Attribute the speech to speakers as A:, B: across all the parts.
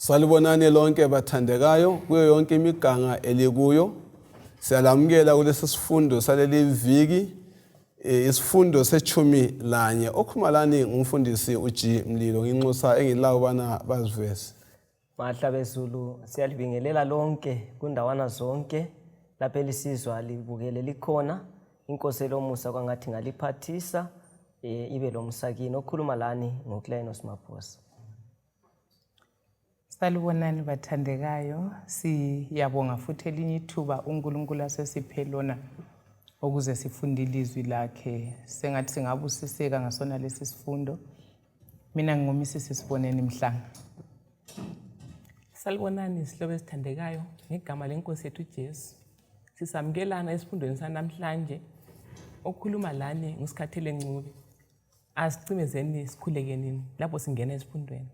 A: Salibonani lonke bathandekayo kuyo yonke imiganga elikuyo. Siyalamukela kulesi sifundo saleli viki isifundo setshumi lanye. Okhumalani ngumfundisi uG Mlilo nginxusa engilawo bana bazivese.
B: Mahla bezulu siyalibingelela lonke kundawana zonke lapha elisizwa libukele likhona. Inkosi lomusa kwangathi ngaliphathisa ibe lomsakini okhuluma lani ngokulayini osimaphosa.
C: Salibonani bathandekayo, siyabonga futhi elinye ithuba uNkulunkulu asesiphe lona ukuze sifunde ilizwi lakhe. Sengathi singabusiseka ngasona lesi sifundo. Mina ngingumisisi Siboneni Mhlanga.
D: Salibonani sihlobo esithandekayo ngegama lenkosi yethu uJesu. Sisamkelana esifundweni sanamhlanje okhuluma lani ngusikhathele Ncube. Asicimezeni sikhulekeni lapho singena esifundweni.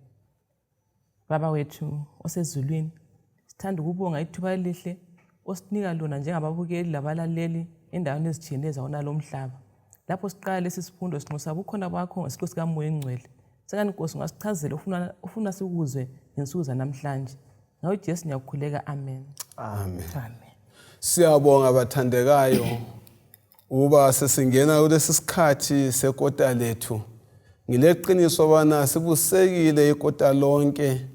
D: Baba wethu osezulwini, sithanda ukubonga ithuba elihle osinika lona njengababukeli labalaleli endaweni ezitshiyeneyo zawona lo mhlaba. Lapho siqala lesi sifundo sinxusa bukhona bakho ngesihlo sikaMoya Engcwele. Sekani Nkosi ungasichazela ufuna sikuzwe ngensuku zanamhlanje. Ngawe Jesu ngiyakukhuleka, amen.
A: Amen. Siyabonga bathandekayo uba sesingena kulesi sikhathi sekota lethu. Ngileqiniso bana sibusekile ikota lonke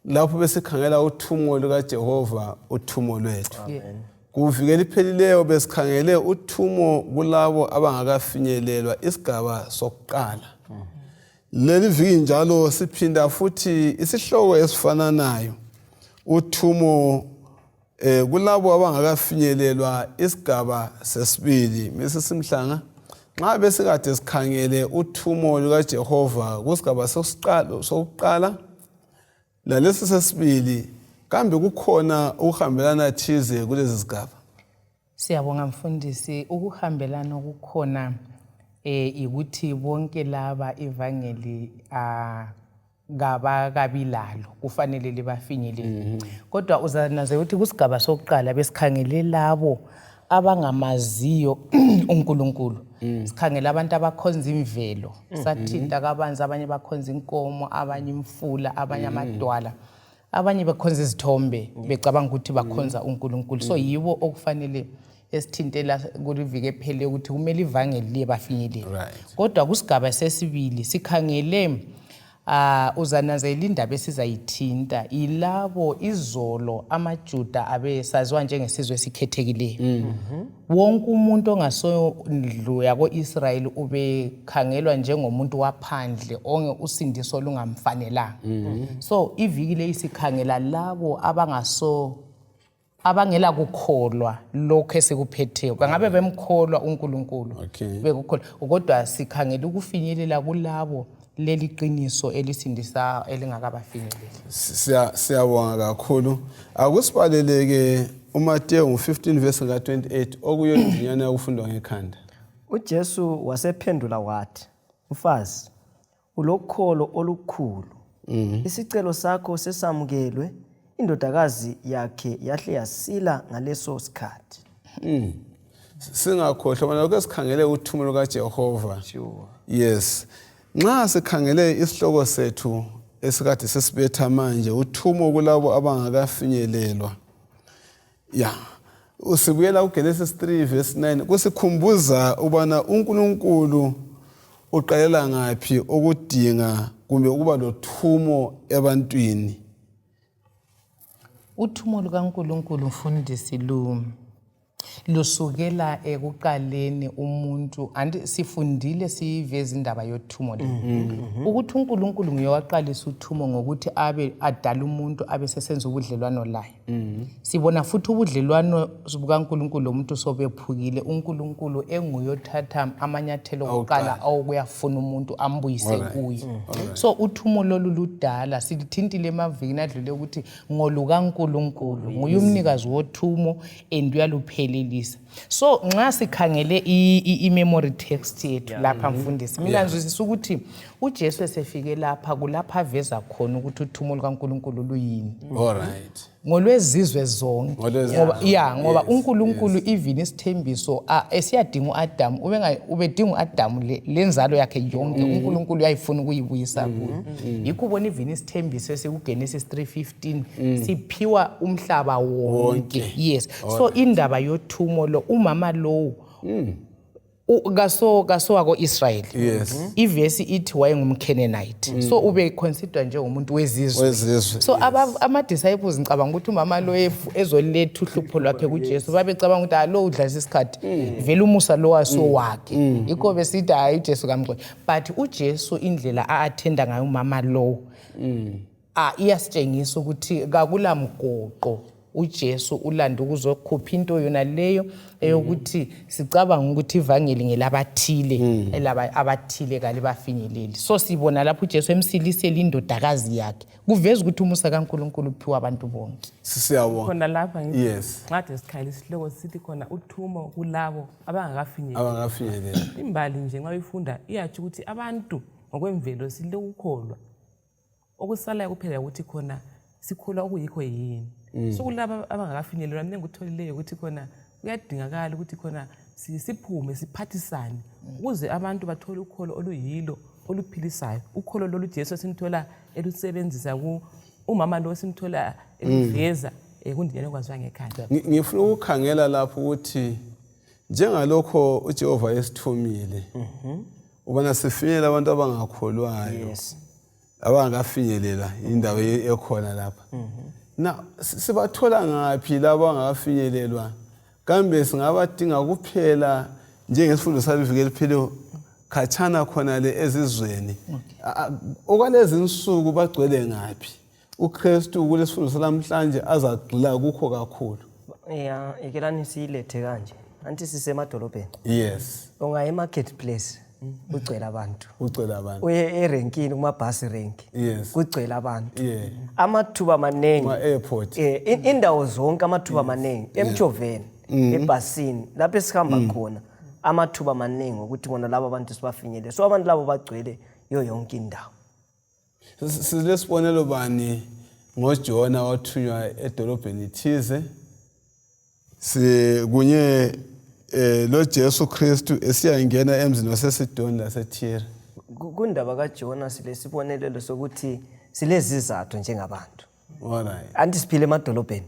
A: lapho besikhangela uthumo lukaJehova uthumo lwethu.
B: Amen.
A: Kuvikela iphelileyo besikhangele uthumo kulabo abangakafinyelelwa isigaba sokuqala. Leli viki njalo siphinda futhi isihloko esifananayo uthumo kulabo abangakafinyelelwa isigaba sesibili. Mrs. Mhlanga, nxa besikade sikhangele uthumo lukaJehova kusigaba sokuqala lalesi sesibili, kambe kukhona ukuhambelana thize kulezi zigaba?
C: Siyabonga mfundisi, ukuhambelana okukhona ukuthi bonke laba evangeli ngabakabilalo kufanele libafinyelele. Kodwa uzanaze ukuthi kusigaba sokuqala besikhangele labo abangamaziyo uNkulunkulu. Sikhangela abantu abakhonza imvelo, sathinta kabanzi, abanye bakhonza inkomo, abanye imfula, abanye amadwala, abanye bakhonza izithombe becabanga ukuthi bakhonza uNkulunkulu. So yibo okufanele esithintela kulivike ephele ukuthi kumele ivangeli liyebafinyelele. Kodwa kusigaba sesibili sikhangele uzanazela indaba esizayithinta ilabo izolo amaJuda abesaziwa njengesizwe esikhethekileyo. Wonke umuntu ongasondlu yako-Israyeli ubekhangelwa njengomuntu waphandle onge usindiso lungamfanelanga. So iviki le isikhangela labo abangela kukholwa lokho esikuphetheyo. Bangabe bemkholwa uNkulunkulu. Bekukholwa kodwa sikhangela ukufinyelela kulabo leli qiniso elisindisa elingakabafinyeleli.
A: Siyabonga kakhulu. Akusibaleleke uMateyu 15 verse 28 okuyo izinyana yakufundwa ngekhanda.
B: uJesu wasephendula wathi, mfazi, ulokholo olukhulu. Isicelo sakho sesamukelwe. Indodakazi yakhe yahle yasila ngaleso sikhathi.
A: Singakhohlwa mana lokho sikhangele uthumo lukaJehova. Yes. Nxa sikhangele isihloko sethu esikade sesibetha manje uthumo kulabo abangakafinyelelwa. Usibuyela kuGenesis 3 verse 9 kusikhumbuza ubana uNkulunkulu uqalela ngaphi ukudinga kumbe ukuba lothumo ebantwini.
C: Uthumo lukaNkulunkulu mfundisi lusukela ekuqaleni umuntu andi sifundile siveza indaba yothumo le. Ukuthi uNkulunkulu ngiyowaqalisa uthumo ngokuthi abe adala umuntu abe sesenza ubudlelwano laye. Sibona futhi ubudlelwano bukaNkulunkulu lomuntu sobephukile uNkulunkulu enguyothatha amanyathelo okuqala awokuyafuna umuntu ambuyise kuye. So uthumo lolu ludala silithintile emavikini adlule ukuthi ngolukaNkulunkulu nguye umnikazi wothumo enduyaluphelelisa. So nxa sikhangele i-memory text yethu lapha mfundisi mina ngizwisisa ukuthi uJesu esefike lapha kulapha aveza khona ukuthi uthumo lukaNkulunkulu luyini. ngolwezizwe zonke ngoba uNkulunkulu even isithembiso esiyadinga uAdam ubedinga uAdam lenzalo yakhe yonke uNkulunkulu uyayifuna ukuyibuyisa kuyo yikho ubona even isithembiso esikuGenesis 3:15 siphiwa umhlaba wonke yes so indaba yothumo lo umama lo kaso wako Israel ivesi ithi wayengumCanaanite so ube consider njengomuntu wezizwe so ama disciples ngicabanga ukuthi umama lo ezoletha uhlupho lwakhe kuJesu babecabanga ukuthi alo udlalisa isikhathi vele umusa lo waso wakhe ikho besithi hayi uJesu kamgcwe but uJesu indlela aattenda ngayo umama lo iyasitshengisa ukuthi kakula mgoqo uJesu ulanda ukuzokhupha into yona leyo eyokuthi sicabanga ukuthi ivangeli ngelabathile abathile kale bafinyeleli so sibona lapho uJesu emsilisela indodakazi yakhe kuveza ukuthi umusa kaNkulunkulu uphiwa abantu bonke
A: siyabona
D: khona lapha ngincade sikhayile isihloko sithi khona uthumo kulabo abangakafinyelela imbali nje nxa uyifunda iyathi ukuthi abantu ngokwemvelo silokukholwa okusalayo kuphela ukuthi khona sikholwa okuyikho yini so kulaba abangakafinyelelwa mina ngikutholileyo ukuthi khona kuyadingakala ukuthi khona siphume siphathisane ukuze abantu bathole ukholo oluyilo oluphilisayo ukholo lolu Jesu esimthola elusebenzisa umama lo esimthola eliveza kundiyane kwaziwa ngekhaya
A: ngifuna ukukhangela lapho ukuthi njengalokho uJehova esithumile ubona sifinyela abantu abangakholwayo abangakafinyelela indawo ekhona lapha na sibathola ngaphi labo abangakafinyelelwa kambe singabadinga kuphela njengesifundo salivike liphilo khatshana khona le ezizweni okwalezi insuku bagcwele ngaphi uKristu kulesifundo salamhlanje azagxila kukho kakhulu
B: ikelani siyilethe kanje anti sisemadolobheni
A: yes
B: ongaya emarketplace kugcwele abantu uye erenkini kumabhasi renki kugcwele abantu amathuba manengi
A: kuma-airport
B: indawo zonke amathuba manengi emjoveni ebhasini lapho esihamba khona amathuba manengi ukuthi bona labo abantu sibafinyele so abantu labo bagcwele yonke indawo
A: silesibonelo bani ngoJona wathunywa edolobheni thize kunye lo Jesu Kristu esiyangena emzini waseSidoni laseThire
B: kundaba kaJona silesibonelelo sokuthi silezizathu njengabantu
A: alright
B: anti siphile emadolobheni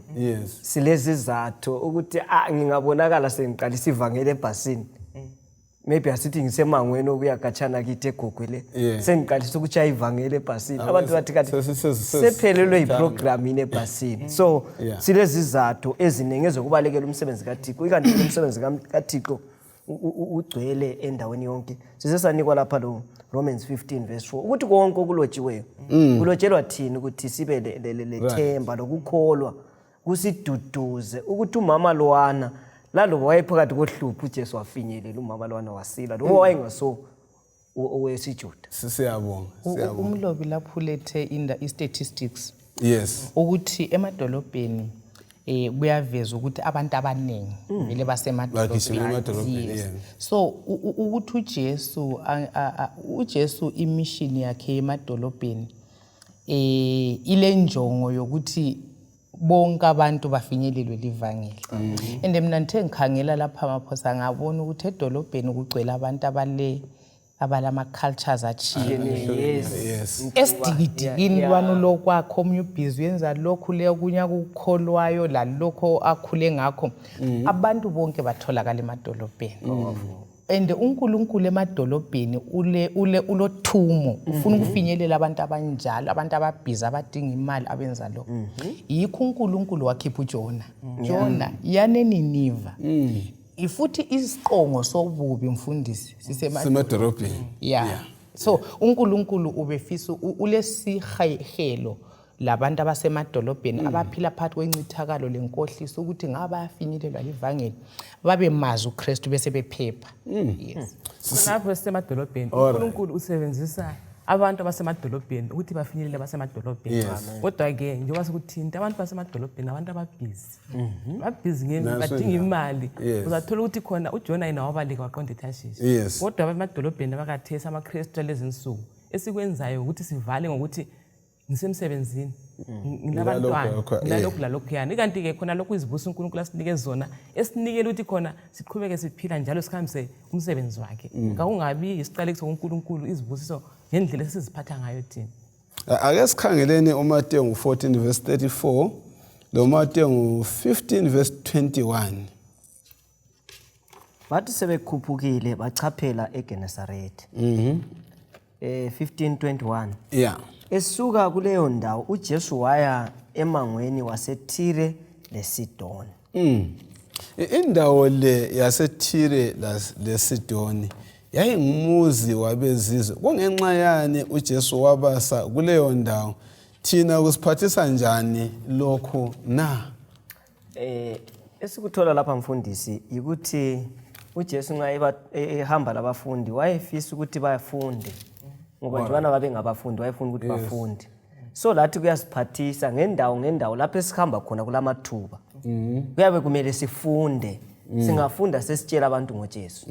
B: silezizathu ukuthi ngingabonakala sengiqalisa ivangeli ebhasini maybe asithi ngisemangweni okuyakhatshana kithi egogwele sengiqalisa ukuchaya ivangeli ebhasini abantu bathi kathi sephelelwe iprogram ine ebhasini so silezizathu eziningi ezokubalekela umsebenzi kaThixo ikanti umsebenzi kaThixo ugcwele endaweni yonke sisesanikwa lapha lo Romans 15:4 ukuthi konke okulotshiweyo kulotshelwa thini ukuthi sibe lethemba lokukholwa kusiduduze ukuthi umama lowana lalo wayephakathi kohlupho uJesu wafinyelela umama lowana wasila lo wayengaso owesiJuda
A: siyabonga
C: umlobi lapho lethe statistics
A: ukuthi
C: emadolobheni kuyaveza ukuthi abantu abaningi vele basemadolobheni so ukuthi uJesu imission yakhe emadolobheni ile njongo yokuthi bonke abantu bafinyelelwe livangeli and mina ngithe ngikhangela lapha amaphosa ngabona ukuthi edolobheni kugcwele abantu abalama cultures achiye esidikidikini lwanu lokwakho omnye ubhizi yenza lokhu leyo kunya kukholwayo la lokho akhule ngakho abantu bonke batholakala emadolobheni and uNkulunkulu emadolobheni ulothumo ufuna ukufinyelela abantu abanjalo abantu ababhizi abadinga imali abenza lo yikho uNkulunkulu wakhipha uJona yaneniniva ifuthi isiqongo sobubi mfundisi
A: sisemadolobheni
C: so uNkulunkulu ubefisa ulesihayelo labantu abasemadolobheni abaphila phakathi kwencithakalo lenkohliso ukuthi ngabayafinyelelwa livangeli babe mazi uKristu bese bephepha
D: lapho sisemadolobheni uNkulunkulu usebenzisa abantu abasemadolobheni ukuthi bafinyelele abasemadolobheni kodwa ke njengoba sekuthinta abantu basemadolobheni abantu ababhizi badinga imali uzathola ukuthi khona uJona yena wabaleka waqonda eTharshishi kodwa abasemadolobheni abakathesa amaKristu lezinsuku esikwenzayo ukuthi sivale ngokuthi ngisemsebenzini nginabantwana nalokhu lalokhuyana ikanti ke khona lokhu izibuso uNkulunkulu asinike zona esinikele ukuthi khona siqhubeke siphila njalo sikhambise umsebenzi wakhe ngakungabi isiqalekiso kuNkulunkulu izibusiso ngendlela esiziphatha ngayo thina.
A: Ake sikhangeleni uMateyu 14 verse 34 lo Mateyu 15 verse 21.
B: Bathi sebekhuphukile bachaphela eGenesaretha. 15:21.
A: Yeah.
B: Esuka kuleyo ndawo uJesu waya emangweni waseTire leSidoni.
A: Indawo le yaseTire leSidoni yayingumuzi wabezizwe. Kungenxa yani uJesu wabasa kuleyo ndawo? Thina kusiphathisa njani lokho na?
B: Esikuthola lapha mfundisi ukuthi uJesu nxa ehamba labafundi wayefisa ukuthi bafunde. Ngoba nje bana babe ngabafundi wayefuna ukuthi bafunde. So lathi kuyasiphathisa ngendawo lapho esihamba khona kulamathuba. Kuyabe kumele sifunde. Singafunda sesitshela abantu ngoJesu.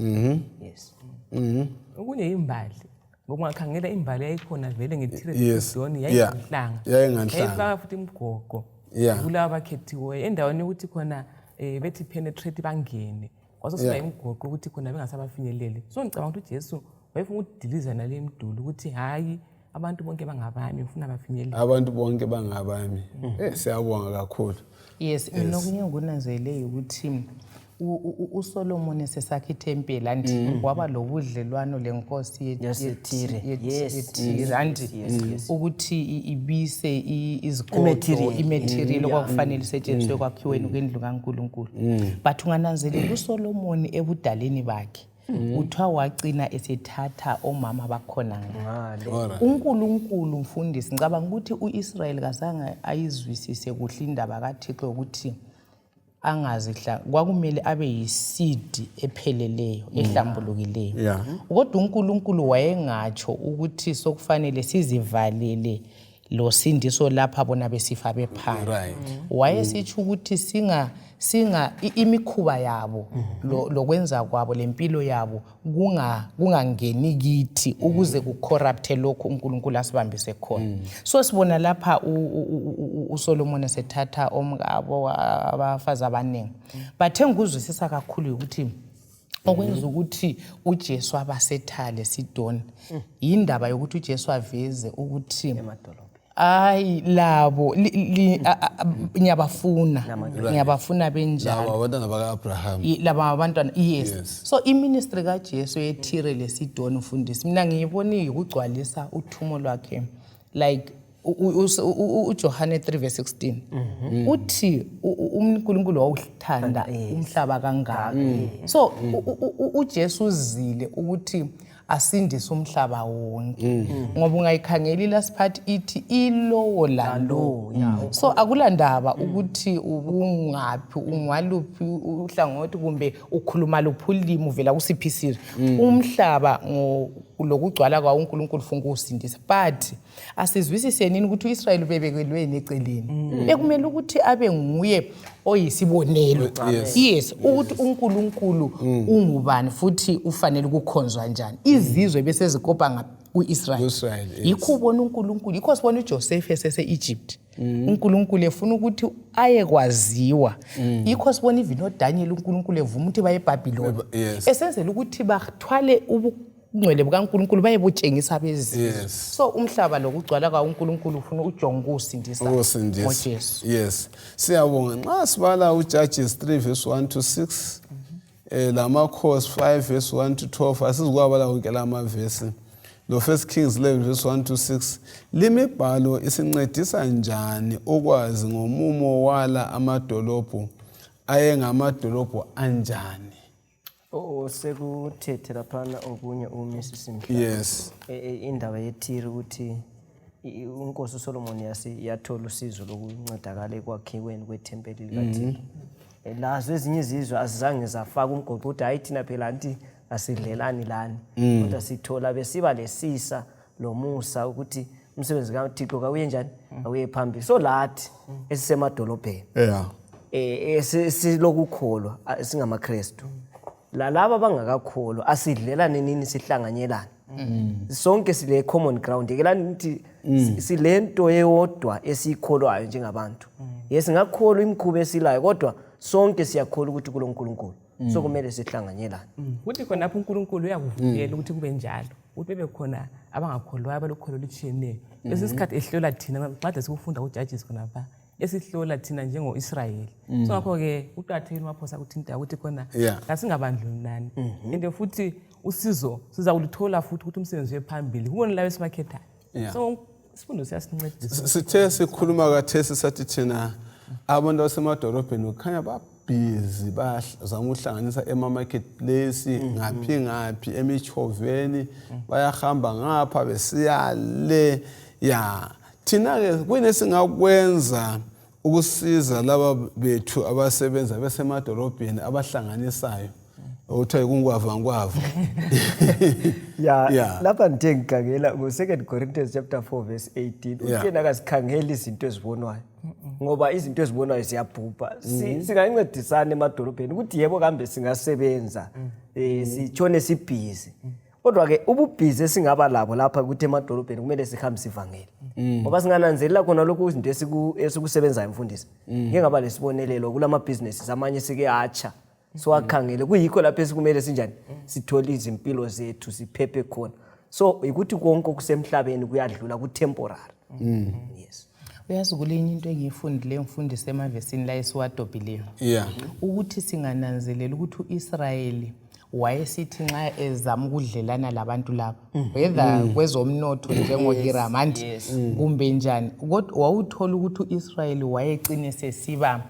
B: Yes.
D: Okunye imbali ngoba ngakhangela imbali yayikhona vele ngeTire leSidoni yayinhlanga. Yayifaka futhi imgogo. Kulabo abakhethiwe endaweni ukuthi khona bethi penetrate bangene. Kwasosina imgogo ukuthi khona bengasabafinyeleli. So ngicabanga ukuthi uJesu wayefuna ukudiliza nale mduli ukuthi hayi abantu bonke bangabami ufuna bafinyelele. Abantu bonke bangabami.
A: Siyabonga kakhulu.
C: Yes, mina okunye ngunanzelele ukuthi uSolomon esesakha iTempeli anti kwaba lobudlelwano lenkosi yeTire anti ukuthi ibise izigodo imaterial okwakufanele isetshenziswe kwakhiweni kwendlu kaNkulunkulu. But ungananzelela uSolomon ebudaleni bakhe uthiwa wagcina esethatha omama bakhona ngale. uNkulunkulu mfundisi ngicabanga ukuthi uIsrael kazange ayizwisise kuhle indaba kaThixo ukuthi angazihla kwakumele abe yiseed epheleleyo ehlambulukileyo. Kodwa uNkulunkulu wayengatsho ukuthi sokufanele sizivalele lo sindiso lapha bona besifa bephansi. Wayesitsho ukuthi singa imikhuba yabo lokwenza kwabo lempilo yabo kungangeni kithi ukuze kucorrupte lokho uNkulunkulu asibambise khona. So sibona lapha uSolomon esethatha omkabo abafazi abaningi. Bathe ngikuzwisisa kakhulu ukuthi okwenza ukuthi uJesu abasethale Sidoni indaba yokuthi uJesu aveze ukuthi ayi labo ngiyabafuna benjalo
A: labo abantwana bakaAbraham
C: labo abantwana yes. So iministry kaJesu yeTire leSidoni mfundisi mina ngiyibona ukugcwalisa uthumo lwakhe like uJohane 3:16 uthi uNkulunkulu wawuthanda umhlaba kangaka. So uJesu uzile ukuthi asindise umhlaba wonke ngoba ungayikhangeli lasiphathi ithi ilowo lalo. So akulandaba ukuthi ubungaphi ungwaluphi uhlangothi kumbe ukhuluma luphulimi uvela kusiphisile umhlaba lokugcwala kwa uNkulunkulu ufuna ukusindisa. But asizwisise nini ukuthi uIsrael bebekelwe neceleni bekumele ukuthi abe nguye oyisibonelo. Yes ukuthi uNkulunkulu ungubani futhi ufanele ukukhonzwa njani. Izizwe bese zikopa kuIsrael. Yikho ubona uNkulunkulu yikho sibona uJoseph eseEgypt. uNkulunkulu efuna ukuthi ayekwaziwa. Yikho sibona even uDaniel uNkulunkulu evuma ukuthi baye eBhabhiloni. Esenzela ukuthi bathwale ngcwele bukaNkulunkulu bayebutshengisa abezizwe. So umhlaba lokugcwala kaNkulunkulu ufuna ujonga usindisa ngoJesu.
A: Yes. Siyabonga nxa sibala uJudges 3:1-6 lamakhosi 5:1-12 asizikwabala konke lamavesi. Lo 1 Kings 11:1-6 limibhalo isincedisa njani ukwazi ngomumo wala amadolobho ayengamadolobho anjani?
B: Sekuthethe laphana okunye uMrs.
A: Yes.
B: Indaba yeTire ukuthi uNkosi uSolomon yathola usizo lokuncedakala ekwakhiweni kwethempeli likaThixo. Lazo ezinye izizwe azange zafaka umgoqo ukuthi hayi thina phela anti asidlelani lani kodwa sithola besiba lesisa lomusa ukuthi umsebenzi kaThixo kawuye njani awuye phambili. So lathi esisemadolobheni silokukholwa singamaKristu laba abangakakholwa asidlelane nini sihlanganyelana sonke sile common ground ke lani nithi silento eyodwa esiyikholwayo njengabantu singakholwa imikhuba esilayo kodwa sonke siyakholwa ukuthi kuloNkulunkulu so kumele sihlanganyelane
D: kuthi khona lapho uNkulunkulu uyakuvuyela ukuthi kube njalo ukuthi bebe khona abangakholwayo abalokholo lutshiyeneyo lesisikhathi ehlola thina manje sikufunda uJudges khona lapha esihlola thina njengo-Israyeli so ngakho-ke uqakathekile maphosa kuthinta ukuthi khona asingabandlululani and futhi usizo siza kulithola futhi ukuthi umsebenzi wephambili kubona labo esibakhethayo so isifundo siyasincedisa
A: sithe sikhuluma kathesi sathi thina abantu basemadolobheni ukhanya babhizi bazama uhlanganisa ema-marketplace ngaphi emichoveni bayahamba ngapha besiya le thina-ke kuyini singakwenza ukusiza laba bethu abasebenza besemadolobheni abahlanganisayo uthiwa kungwava
B: lapha ndithe ngikhangela ngo-2 Corinthians chapter 4 verse 18 uthena kasikhangela izinto ezibonwayo ngoba izinto ezibonwayo siyabhubha singancedisana emadolobheni ukuthi yebo kambe singasebenza sitshone sibhizi kodwa-ke ububhizi esingaba labo lapha ukuthi emadolobheni kumele sihambise ivangeli ngoba singananzelela khona lokhu izinto esikusebenzayo mfundisi ngeke ngaba lesibonelelo kulamabhizinesi amanye sike atsha so akhangele kuyikho lapho esikumele sinjani sithole izimpilo zethu siphephe khona so ukuthi konke okusemhlabeni kuyadlula ku-temporary yes
C: uyazi kulenye into engiyifundile ngifundise emavesini la esiwadobhileyo ukuthi singananzelela ukuthi u-Israyeli wayesithi nxa ezama ukudlelana labantu laba whether kwezomnotho njengoHiramandi kumbe njani kodwa wawuthola ukuthi u-Israyeli wayecine sesiba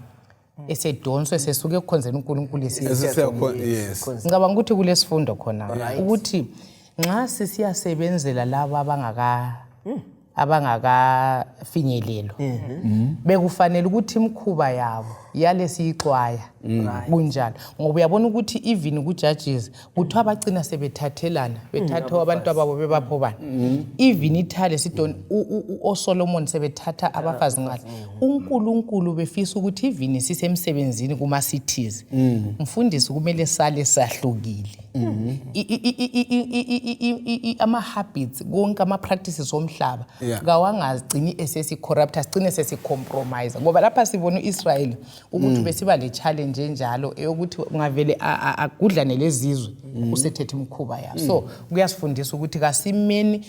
C: esedonswe sesuke ekukhonzeni uNkulunkulu ngicabanga ukuthi kulesifundo khona ukuthi nxa sisiyasebenzela laba abangakafinyelelwa bekufanele ukuthi imikhuba yabo yale siyixwaya kunjalo ngoba uyabona ukuthi even kuJudges kuthiwa abagcina sebethathelana bethatha abantu ababo bebaphobana even ithale sidon oSolomon sebethatha abafazi ngale uNkulunkulu befisa ukuthi even sisemsebenzini kuma cities mfundisi kumele sale sahlukile ama habits konke ama practices omhlaba kawangagcini esesicorrupt sigcine sesicompromise ngoba lapha sibona uIsrael ukuthi besiba le challenge enjalo eyokuthi ungavele agudlane lezizwe usethethe imikhuba yabo so kuyasifundisa ukuthi kasimeni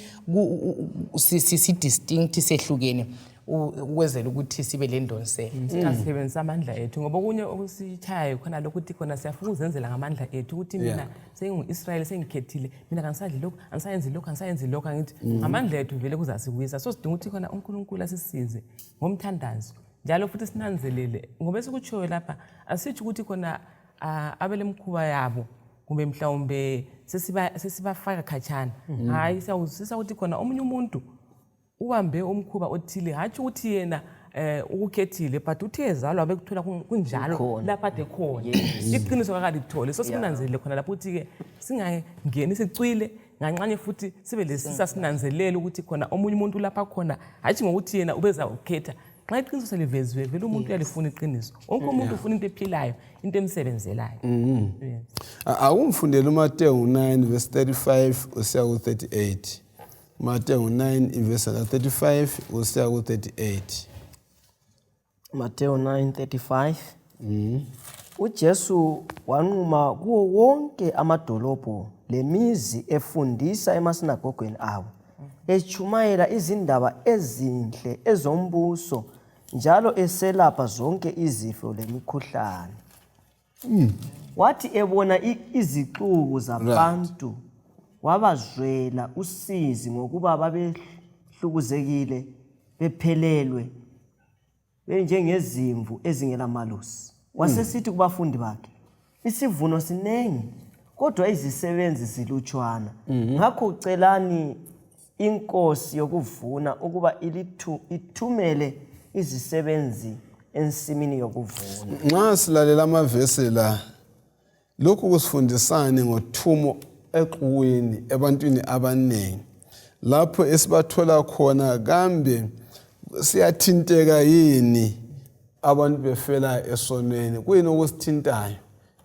C: si distinct sehlukene ukwenzela ukuthi sibe le ndonsela
D: singasebenzisa amandla ethu ngoba kunye okusitshayayo khona lokuthi khona siyafuna ukuzenzela ngamandla ethu ukuthi mina sengu-Israyeli sengikhethile mina kangisadli lokhu angisayenzi lokhu angithi amandla ethu vele kuzasiwisa so sidinga ukuthi khona uNkulunkulu asisize ngomthandazo njalo futhi sinanzelele ngoba esikutshoyo lapha asitsho ukuthi khona abele mkhuba yabo kumbe mhlawumbe sesibafaka khatshana hayi sisawuzisa ukuthi khona omunye umuntu uhambe umkhuba othile hatshi ukuthi yena ukukhethile but uthe ezalwa bekuthola kunjalo lapha ade khona iqiniso kakalithole so sikunanzelele khona lapho ukuthi-ke singangeni sicwile ngancane futhi sibe lesisa sinanzelele ukuthi khona omunye umuntu lapha khona hatshi ngokuthi yena ubeza ukhetha xa iqiniso seliveziwe vele umuntu uyalifuna iqiniso wonke umuntu ufuna into ephilayo into emsebenzelayo
A: akumfundela uMateyu 9 verse 35 usiya ku-38 Mateyu 9 verse 35 usiya ku-38
B: Mateyu 9:35 uJesu wanquma kuwo wonke amadolobho lemizi efundisa emasinagogweni abo echumayela izindaba ezinhle ezombuso njalo eselapha zonke izifo lemikhuhlane wathi ebona izixuku zabantu wabazwela usizi ngokuba babehlukuzekile bephelelwe benjengezimvu ezingelamalusi wasesithi kubafundi bakhe isivuno sinengi kodwa izisebenzi zilutshwana ngakho ucelani inkosi yokuvuna ukuba ithumele izisebenzi ensimini yokuvuna
A: nxa silalela amavesi la lokhu kusifundisane ngothumo exukwini ebantwini abaningi lapho esibathola khona kambe siyathinteka yini abantu befela esonweni kuyini okusithintayo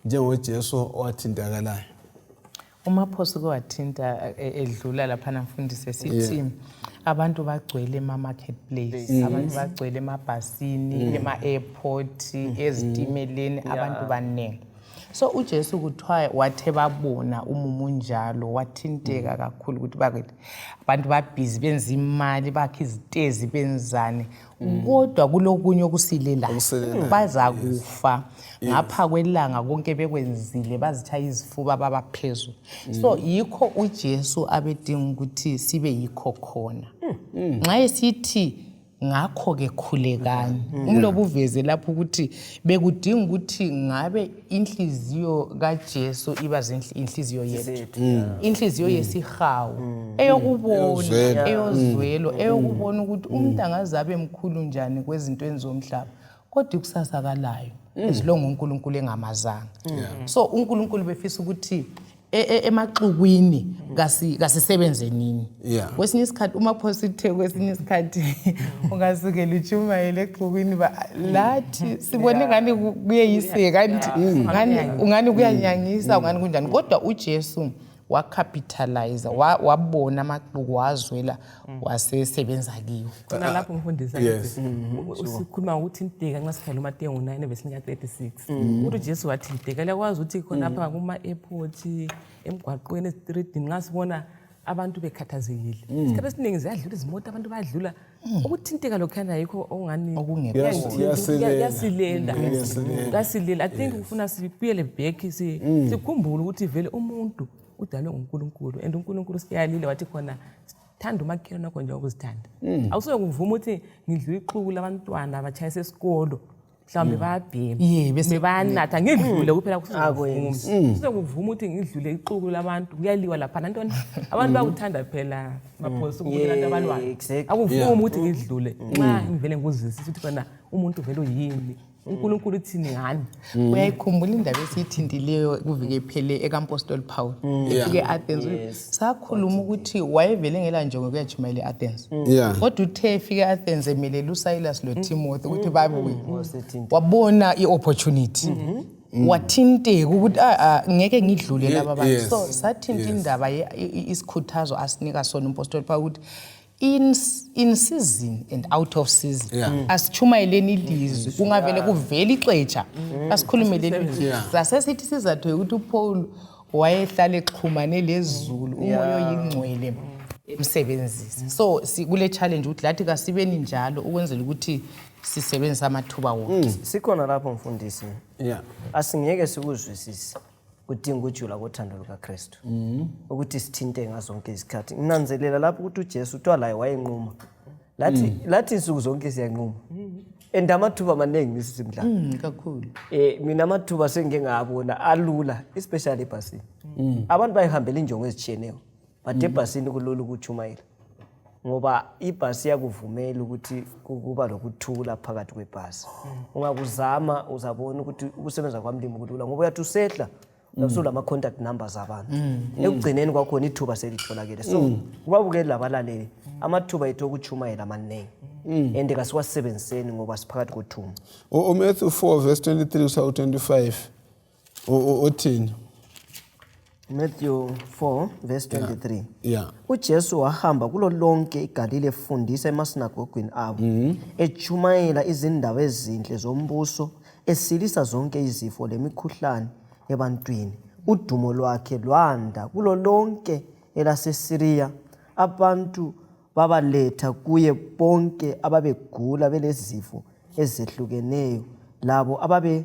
A: njengoJesu owathintakalayo
C: umaphosi kwathinta edlula lapha namfundisi sithi abantu bagcwele ema-marketplace, abantu bagcwele emabhasini, ema-airport, ezitimeleni, abantu baningi. So uJesu kuthiwa wathe babona umumo njalo wathinteka kakhulu ukuthi bakwethu abantu babhizi benza imali bakhe izitezi benzane kodwa kulokunye okusilelayo baza kufa ngapha kwelanga konke bekwenzile bazitha izifuba babaphezulu. So yikho uJesu abedinga ukuthi sibe yikho khona nxa esithi ngakho ke khulekani umlobo uveze lapho ukuthi bekudinga ukuthi ngabe inhliziyo kaJesu iba inhliziyo yethu, inhliziyo yesihawu eyokubona, eyozwelo, eyokubona ukuthi umuntu angazabe emkhulu njani kwezintweni zomhlaba kodwa ikusasakalayo esilongo uNkulunkulu engamazanga. So uNkulunkulu befisa ukuthi emaxukwini kasisebenze nini. Kwesinye isikhathi umaphosi uthe kwesinye isikhathi ungasukela utshumayele exukwini lathi sibone ngani kuyeyise kanti ngani kuyanyangisa ngani kunjani kodwa uJesu wakapitalize wabona amaxuku wazwela wasesebenza kiwo.
D: Khona lapho ngifundisa usikhuluma ukuthi inteka nxa sikhayela uMateyu 9 verse 36 uthi Jesu wathi inteka liyakwazi ukuthi khona lapha kuma-airport emgwaqweni esitridini nxa sibona abantu bekhathazekile isikhathi esiningi ziyadlula izimoto abantu bayadlula ukuthinteka lokhuyana yikho okungani kuyasilela. I think ufuna sibuyele back sikhumbule ukuthi vele umuntu udalwe nguNkulunkulu and uNkulunkulu siyalile wathi khona thanda umakhelwane wakho njengokuzithanda. Awusoke kuvuma ukuthi ngidlula ixuku labantwana abachayisa esikolo mhlawumbe bayabhema bebanatha ngidlule kuphela kusivuma. Awusoke kuvuma ukuthi ngidlule ixuku labantu kuyaliwa lapha nantoni abantu bakuthanda phela maphosi ukuthi abantu abalwayo akuvuma ukuthi ngidlule nxa ngivele ngikuzwisisa ukuthi khona umuntu vele uyini uNkulunkulu uthini ngani.
C: Uyayikhumbula indaba esiyithindileyo kuvike phele ekampostoli Paul efike Athens sakhuluma ukuthi wayevele ngela njongo kuyajumayela eAthens kodwa uthe efike eAthens emelele uSilas loTimothy ukuthi babuye wabona iopportunity wathinteka ukuthi ngeke ngidlule laba bantu. So sathinta indaba isikhuthazo asinika sona umpostoli Paul ukuthi in season and out of season asichumayeleni ilizwi kungavele kuvela ixetsha asikhulumeleni ilizwi sasesithi sizathu ukuthi uPaul wayehlala exhumane lezulu umoya oyingcwele emsebenzisi. So kule challenge ukuthi lathi kasibeni njalo ukwenzela ukuthi sisebenzisa amathuba wonke.
B: Sikhona lapho mfundisi asingeke sikuzwisise kudinga ukujula kothando lukaKristu ukuthi sithinte ngazonke izikhathi. Nginanzelela lapho ukuthi uJesu uthiwa laye wayenquma lathi insuku zonke siyanquma and amathuba amaningi nisisimdla
C: kakhulu.
B: Mina amathuba sengike ngabona alula especially ebhasini abantu bayihambela injongo ezitshiyeneyo but ebhasini kulula ukuchumayela ngoba ibhasi yakuvumela ukuthi kuba lokuthula phakathi kwebhasi. Ungakuzama uzabona ukuthi ukusebenza kwamlimi kulula ngoba uyathi usehla nakusula ama contact numbers abantu ekugcineni kwakhona ithuba selitholakele. So kubabukeli labalaleli amathuba ethu okuchumayela amaningi and kasiwasebenziseni ngoba siphakathi kothuma.
A: Matthew 4 verse 23 usa 25 uthini?
B: Matthew 4 verse 23 uJesu wahamba kulo lonke iGalile efundisa emasinagogweni abo echumayela izindaba ezinhle zombuso esilisa zonke izifo lemikhuhlane ebantwini. Udumo lwakhe lwanda kulo lonke elaseSiriya abantu babaletha kuye bonke ababegula belezifo ezehlukeneyo labo ababe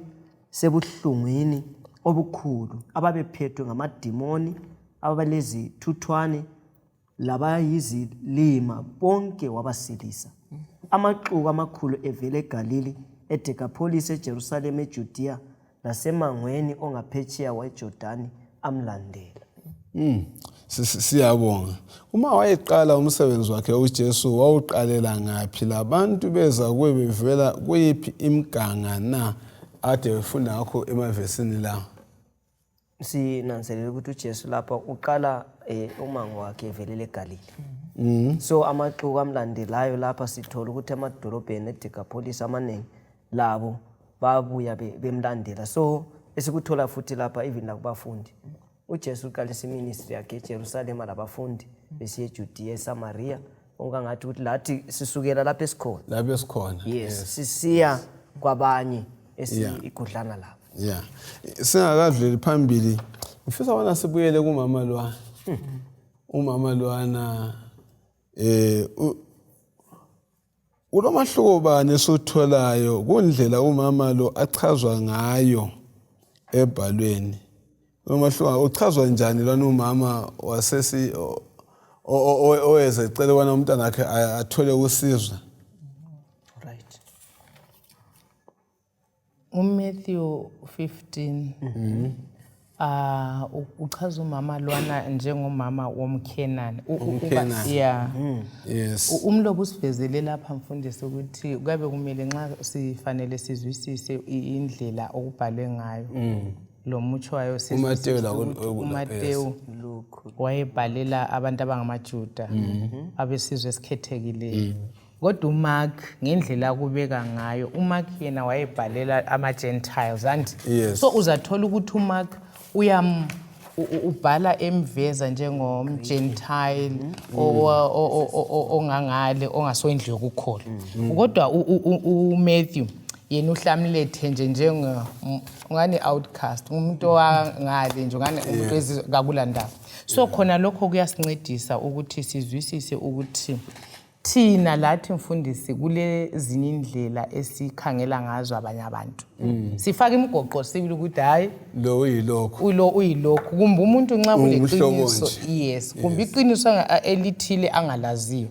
B: sebuhlungwini obukhulu ababephethwe ngamadimoni abalezithuthwane labayizilima bonke wabasilisa. Amaxuku amakhulu evele eGalili eDecapolis eJerusalem eJudiya nasemangweni ongaphetsheya weJordani amlandela.
A: Siyabonga. Uma wayeqala umsebenzi wakhe uJesu wawuqalela ngaphi labantu beza kuye bevela kuyiphi imiganga na ade befunda ngakho emavesini la?
B: Sinanzelela ukuthi uJesu lapha uqala umango wakhe evelele eGalili. So amaxuku amlandelayo lapha sithola ukuthi amadolobheni eDecapolis amaningi labo babuya bemlandela. So esikuthola futhi lapha even nakubafundi uJesu uqalisa iministry yakhe eJerusalem labafundi besiye eJudea eSamaria ongangathi ukuthi lathi sisukela lapha esikhona yes sisiya kwabanye esigudlana lapho
A: yeah singakadluli phambili ngifisa bona sibuyele kumama Lwana umama Lwana unomahluko bani esotholayo kundlela umama lo achazwa ngayo ebhalweni umahluko uchazwa njani lona umama wasesi oyeze ecela bona umntana wakhe athole usizo
B: right
C: uMatthew 15 uchaza umama Lwana njengomama womKhenani yeah
A: yes
C: umlobo usivezele lapha mfundisi ukuthi kabe kumele nxa sifanele sizwisise indlela okubhalwe ngayo lo mutsho wayo uMateyu wayebhalela abantu abangamaJuda abesizwe esikhethekileyo kodwa uMark ngendlela kubeka ngayo uMark yena wayebhalela ama-Gentiles so uzathola ukuthi uMark ubhala emveza njengomgentile ongangale ongasoyindlu yokukholwa kodwa uMatthew yena uhlamlethe ngani outcast umuntu wangale nje ngani umuntu ezikakulandaba so khona lokho kuyasincedisa ukuthi sizwisise ukuthi thina lathi mfundisi kule zinye indlela esikhangela ngazo abanye abantu sifaka imigoqo sibili ukuthi hayi
A: lo uyilokho
C: kumbe umuntu nxa kuleqiniso yes kumbe iqiniso elithile angalaziyo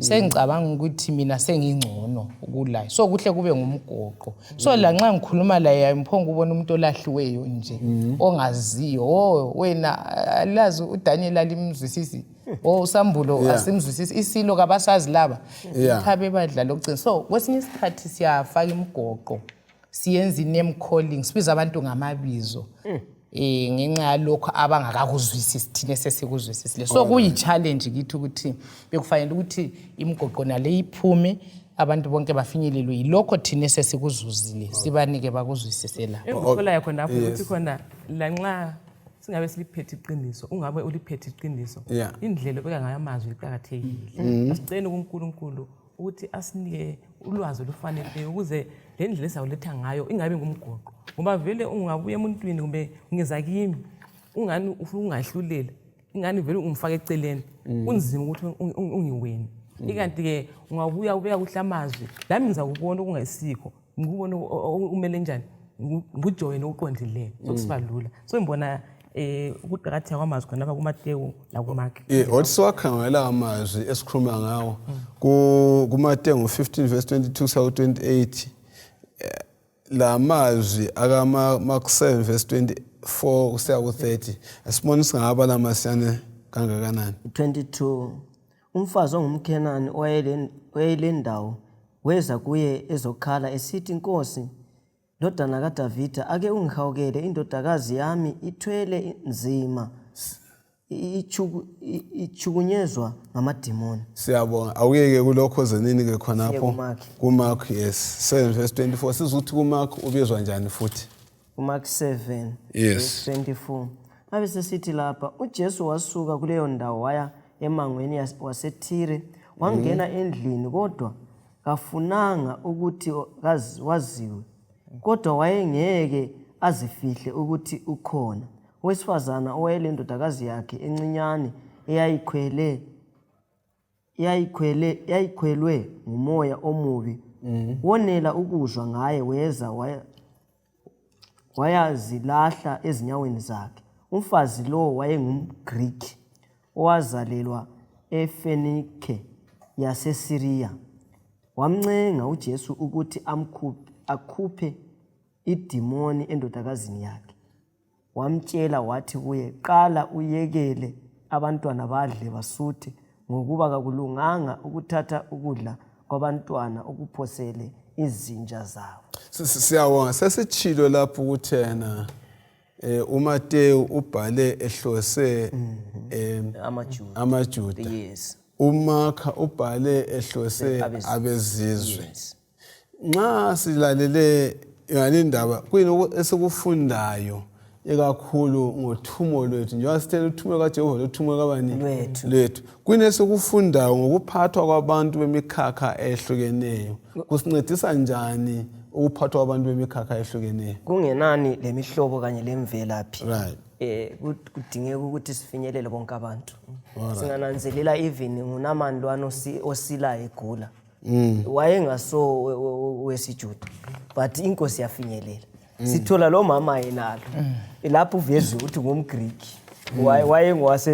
C: sengicabanga ukuthi mina sengingcono ukulayo so kuhle kube ngumgoqo so la nxa ngikhuluma la yamphonga ubona umuntu olahliweyo nje ongaziyo wena alazi uDaniel alimzwisisi usambulo asimzwisisi isilo kabasazi laba ikhabe badlala okugcina so kwesinye isikhathi siyafaka imigoqo siyenza name calling sibiza abantu ngamabizo ngenxa yalokho abangakakuzwisisi thina sesikuzwisisile so kuyi challenge kithi ukuthi bekufanele ukuthi imigoqo nale iphume abantu bonke bafinyelelwe yilokho thina sesikuzuzile sibanike bakuzwisise la
D: ukhola yakho lapho ukuthi khona la nxa singabe siliphethe iqiniso ungabe uliphethe iqiniso indlela obeka ngayo amazwi iqhakathekile asicene kuNkulunkulu ukuthi asinike ulwazi olufanele ukuze le ndlela esawuletha ngayo ingabe ngumgoqo ngoba vele ungabuye emuntwini kumbe ungeza kimi ungani ufuna ungahlulela ingani vele ungifaka eceleni kunzima ukuthi ungiweni ikanti ke ungabuya ubeka kuhle amazwi lami ngizakubona okungayisikho ngikubona umele njani ngujoyene oqondileyo sokusibalula so ngibona ukuqakatheka kwamazwi khona lapha kuMateyu nakuMark
A: othi siwakhangela amazwi esikhuluma ngawo kuMateyu 15 verse 22 sawu 28 la mazwi akama Mark 7 verse 24 kusiya ku30 asibona singabala masiyane kangakanani
B: 22 umfazi ongumKhenani oyele ndawo weza kuye ezokhala esithi Nkosi ndodana kaDavida ake ungihawukele indodakazi yami ithwele nzima ichukunyezwa ngamadimoni
A: siyabonga awuyeke kulokho zenini ke khonapho kuMark yes 7 verse 24 sizuthi kuMark ubizwa njani futhi
B: kuMark 7
A: verse
B: 24 abe sesithi lapha uJesu wasuka kuleyo ndawo waya emangweni waseThire wangena endlini kodwa kafunanga ukuthi waziwe kodwa wayengeke azifihle ukuthi ukhona owesifazana owayele ndodakazi yakhe encinyane eyayikhwelwe ngumoya omubi wonela ukuzwa ngaye weza wayazilahla ezinyaweni zakhe umfazi lo wayengumGreek owazalelwa eFenike yaseSiriya wamncenga uJesu ukuthi akhuphe idimoni endodakazini yakhe wamtshela wathi kuye qala uyekele abantwana badle basuthe ngokuba kakulunganga ukuthatha ukudla kwabantwana ukuphosele izinja zabo
A: siyabonga sesitshilo lapho ukuthi yena uMateyu ubhale ehlose amaJuda
B: yes
A: uMark ubhale ehlose abezizwe nxa silalele ngale ndaba kuyini esikufundayo ikakhulu ngothumo lwethu njengoba sithele uthumo kaJehova lothumo kabani
B: Lwethu.
A: kunesikufundayo ngokuphathwa kwabantu bemikhakha ehlukeneyo kusincedisa njani ukuphathwa kwabantu bemikhakha ehlukeneyo
B: kungenani lemihlobo kanye lemvelaphi
A: right
B: kudingeka ukuthi sifinyelele bonke abantu singananzelela even ngunamanlwana osila egula wayengaso wesiJuda but inkosi yafinyelela sithola lo mama yenalo lapho uveze ukuthi ngumGreek wayengwase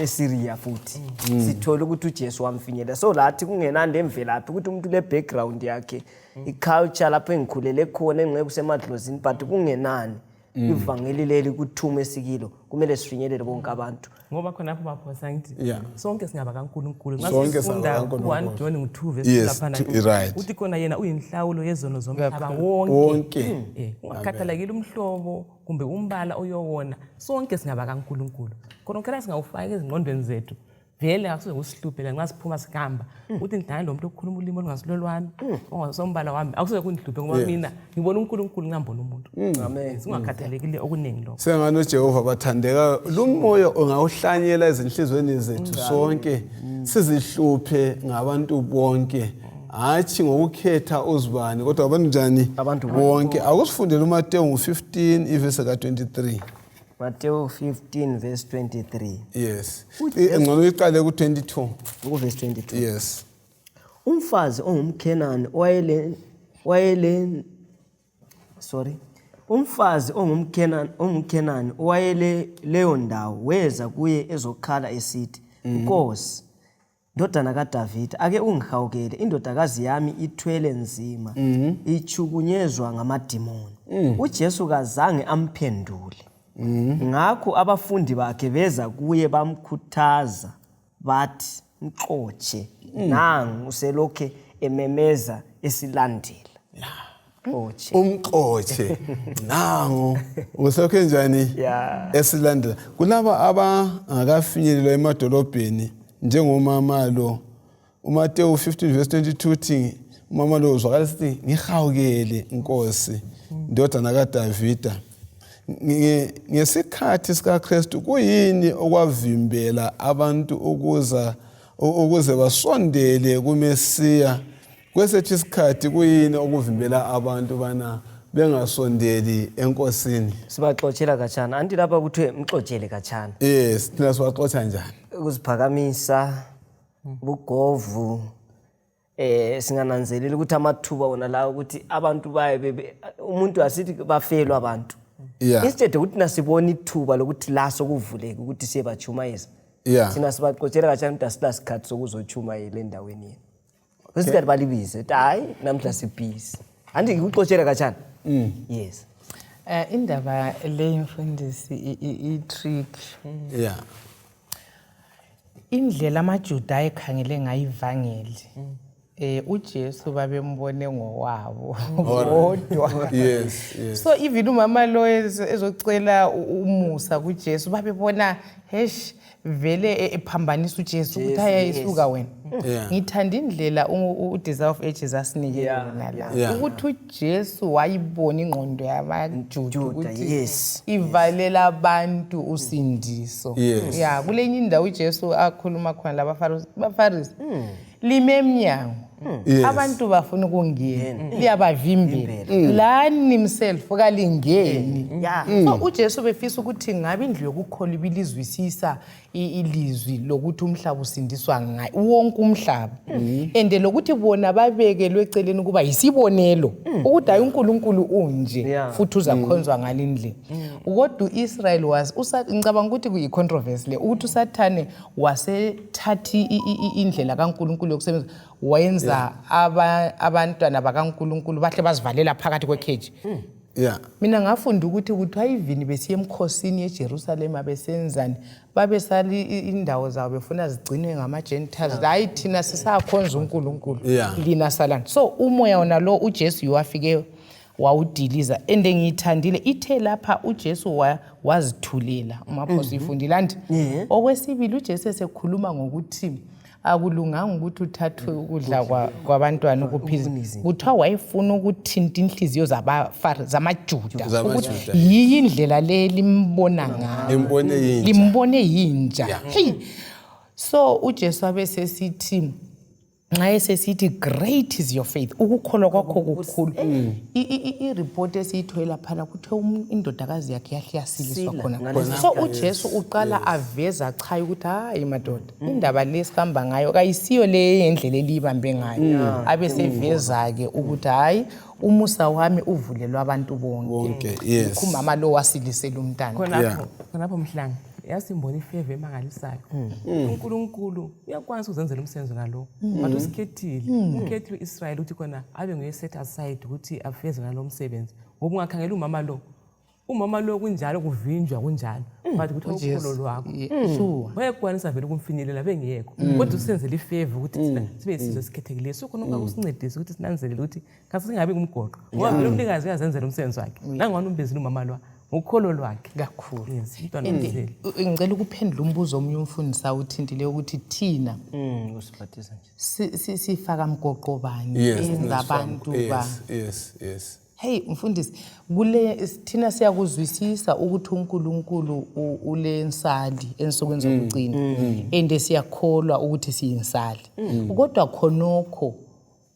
B: eSyria futhi sithola ukuthi uJesu wamfinyelela so lathi kungenani lemvelaphi ukuthi umuntu le background yakhe iculture lapho engikhulele khona engcebe semadlozini but kungenani ivangeli leli kuthuma esikilo kumele sifinyelele bonke abantu
D: ngoba khona lapho baphosa ngithi sonke singaba kaNkulunkulu
A: sonke singaba kaNkulunkulu
D: 1 John 2 verse lapha uthi khona yena uyinhlawulo yezono zomhlaba wonke ungakhathalekile umhlobo kumbe umbala oyowona sonke singaba kaNkulunkulu khona ngicela singawufaki ezingqondweni zethu vele akusuke usihluphela nxa siphuma sikamba uthi ngidana lo muntu okhuluma ulimi olungasilolwana ongasombala wami akusuke kundihluphe ngoba mina ngibona uNkulunkulu ngambona umuntu amen singakhathalekile okuningi lokho
A: sengano Jehova bathandeka lo moya ongawuhlanyela ezinhlizweni zethu sonke sizihluphe ngabantu bonke hathi ngokukhetha uzibani kodwa abantu njani bonke akusifundele uMateyu 15 ivesi ka23
B: Matthew 15 verse 23
A: yes engcono iqale ku22
B: verse 22
A: yes
B: umfazi ongumKhenani umfazi ongumKhenani wayele leyo ndawo weza kuye ezokhala esithi Nkosi ndodana kaDavida ake ungihawukele indodakazi yami ithwele nzima ichukunyezwa ngamadimoni uJesu kazange amphendule ngakho abafundi bakhe beza kuye bamkhuthaza bathi mxotshe nangu uselokhe ememeza esilandela
A: umxotshe nangu uselokhe njani esilandela kulaba abangakafinyelelwa emadolobheni njengomama lo uMateyu 15 verse 22 uthi umama lo uzwakala sithi ngihawukele Nkosi ndodana kaDavida ngesikhathi sikaKristu kuyini okwavimbela abantu ukuze basondele kuMesiya kwesethi isikhathi kuyini okuvimbela abantu bana bengasondeli enkosini
B: sibaxoxela kachana anti lapha kuthiwe mxoxele kachana
A: yes thina sibaxoxa njani
B: ukuziphakamisa bugovu singananzelela ukuthi amathuba wona la ukuthi abantu baye umuntu asithi bafelwa abantu instead ukuthi nasibona ithuba lokuthi la sokuvuleka ukuthi siye bachumayeza sina sibaxoxela kachana ukuthi asilasikhathi sokuzochumayela endaweni yethu kwesikhathi balibize hayi namhla sibhizi andi ngikuxoxela kachana yes
C: indaba le mfundisi i-trick indlela amaJuda ekhangele ngayivangeli uJesu babembone ngowabo kodwa so even umama lo ezocela umusa kuJesu babebona vele ephambanisa uJesu ukuthi ayisuka wena ngithanda indlela uDesire of Ages asinike yona la ukuthi uJesu wayibona ingqondo yamaJuda ukuthi ivalela abantu usindiso kulenye indawo uJesu akhuluma khona labaFarisi lime emnyango abantu bafuna ukungena liyabavimbela lani himself kalingeni so uJesu befisa ukuthi ngabe indlu yokukholwa ibilizwisisa ilizwi lokuthi umhlaba usindiswa ngayo wonke umhlaba ende lokuthi bona babekelwe eceleni kuba yisibonelo ukuthi hayi uNkulunkulu unje futhi uzakhonzwa ngalindlela kodwa uIsrael ngicabanga ukuthi kuyi controversy le ukuthi uSathane wasethathi indlela kaNkulunkulu yokusebenza wenza abantwana bakaNkulunkulu bahle bazivalela phakathi kwekeji mina ngafunda ukuthi kuthiwa even besiye emkhosini eJerusalem abesenzani babesali indawo zabo befuna zigcinwe ngama-Gentiles hayi thina sisakhonza uNkulunkulu lina salani so umoya wona lo uJesu wafike wawudiliza ende ngiyithandile ithe lapha uJesu wazithulela umaphosi ifundile anti okwesibili uJesu esekhuluma ngokuthi akulunganga ukuthi uthathwe ukudla kwabantwana ukuphiza. Kuthiwa wayefuna ukuthinta inhliziyo zamaJuda ukuthi yiyi indlela le limbona ngayo, limbone yinja. Hey, so uJesu abesesithi nxa esesithi great is your faith, ukukholwa kwakho kukhulu. I-report esiyithola phana kuthiwa indodakazi yakhe yahle yasiliswa khona. So uJesu uqala aveza cha ukuthi hayi madoda, indaba lesihamba ngayo kayisiyo le endlela elibambe ngayo. Abeseveza-ke ukuthi hayi umusa wami uvulelwa abantu bonke. Umama lo wasilisela umntana.
D: Khonapho Mhlanga yasimbona ifeva emangalisayo. uNkulunkulu uyakwazi ukuzenzela umsebenzi ngalo. Wathi usikhethile, ukhethile uIsrael ukuthi khona abe nguye set aside ukuthi afeze ngalo umsebenzi. Ngoba ungakhangela umama lo kunjalo kuvinjwa kunjalo. Bathi ukuthi ukholo lwakho. Bayakwanisa vele ukumfinyelela bengiyekho. Kodwa usenzele ifeva ukuthi thina sibe isizwe esikhethekile. So khona ukusincedisa ukuthi sinanzelele ukuthi kasingabi kumgoqo. Ngoba vele umlikazi uyazenzela umsebenzi wakhe. Nangona umbezile umama lwa ukholo lwakhe
C: kakhulu.
D: Yes, intwana umzeli.
C: Ngicela ukuphendula umbuzo omnye umfundisi awuthintile ukuthi thina
B: usiphathisa nje
C: sifaka mgoqo bani enza abantu ba.
A: Yes.
C: Hey mfundisi, kule thina siyakuzwisisa ukuthi uNkulunkulu ulensali ensukwini zokugcina ende siyakholwa ukuthi siyinsali. Kodwa khonokho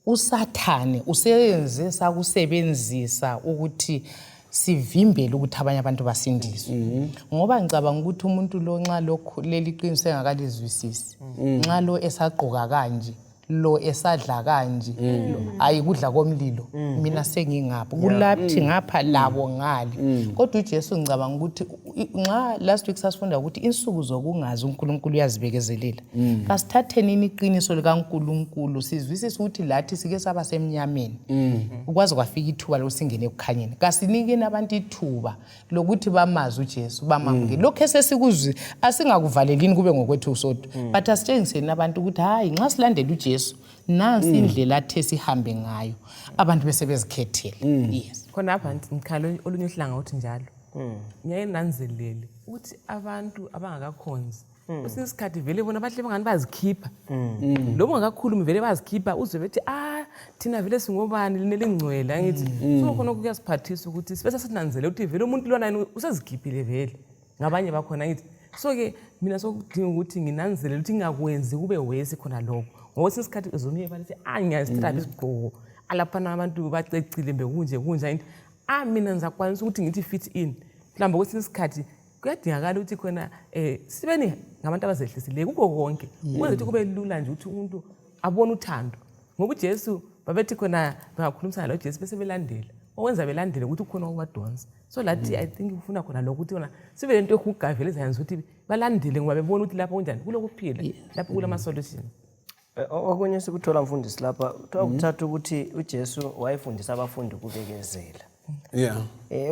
C: uSathane useyenze sakusebenzisa ukuthi sivimbele ukuthi abanye abantu basindiswe. Ngoba ngicabanga ukuthi umuntu lo nxa lokho leli qiniso engakalizwisisi, nxa lo esagqoka kanje, lo esadla kanje, ayikudla komlilo, mina sengingapha kulaphi ngapha labo ngale. Kodwa uJesu ngicabanga ukuthi nxa last week sasifunda ukuthi insuku zokungazi uNkulunkulu uyazibekezelela. Kasithatheni iqiniso likaNkulunkulu sizwisise ukuthi lathi sike saba semnyameni. Ukwazi kwafika ithuba losingene ekukhanyeni. Kasinikeni abantu ithuba lokuthi bamazi uJesu bamamukele. Lokho esesikuzwi asingakuvalelini kube ngokwethu usodwa. But asitshengiseni abantu ukuthi hayi nxa silandela uJesu nansi indlela athe sihambe ngayo abantu bese bezikhethele. Yes.
D: Khona apha ngikhalo olunye uhlanga uthi njalo. Ngiyayinanzelele ukuthi abantu abangakakhonzi usisikhathi vele bona bahle bangani bazikhipha. Lo ungakakhulumi vele bazikhipha uzwe bethi thina vele singobani linelingcwele angithi. So khona kuyasiphathisa ukuthi sibe sesinanzele ukuthi vele umuntu lona usezikhiphile vele ngabanye bakhona ngithi. So ke mina sokudinga ukuthi nginanzelele ukuthi ngingakwenzi kube wesi khona lokho. Ngoba sesikhathi ezomnye balithi ngiyazithanda isigqoko alaphana abantu bacecile bekunje into mina ngizakwanisa ukuthi ngithi fit in. Mhlawumbe kwesinye isikhathi kuyadingakala ukuthi khona sibeni ngabantu abazehlisileyo kuko konke. Kwenza ukuthi kube lula nje ukuthi umuntu abone uthando. Ngoba uJesu babethi khona bangakhulumisana lo Jesu bese belandela. Owenza belandele ukuthi ukhona okwadonsa. So lathi I think ufuna khona lokho ukuthi khona sibe lento ekugavela ezayenza ukuthi balandele ngoba bebona ukuthi lapha kunjani kulokuphila lapha kulama solution.
B: Okunye sikuthola mfundisi lapha kuthatha ukuthi uJesu wayefundisa abafundi ukubekezela.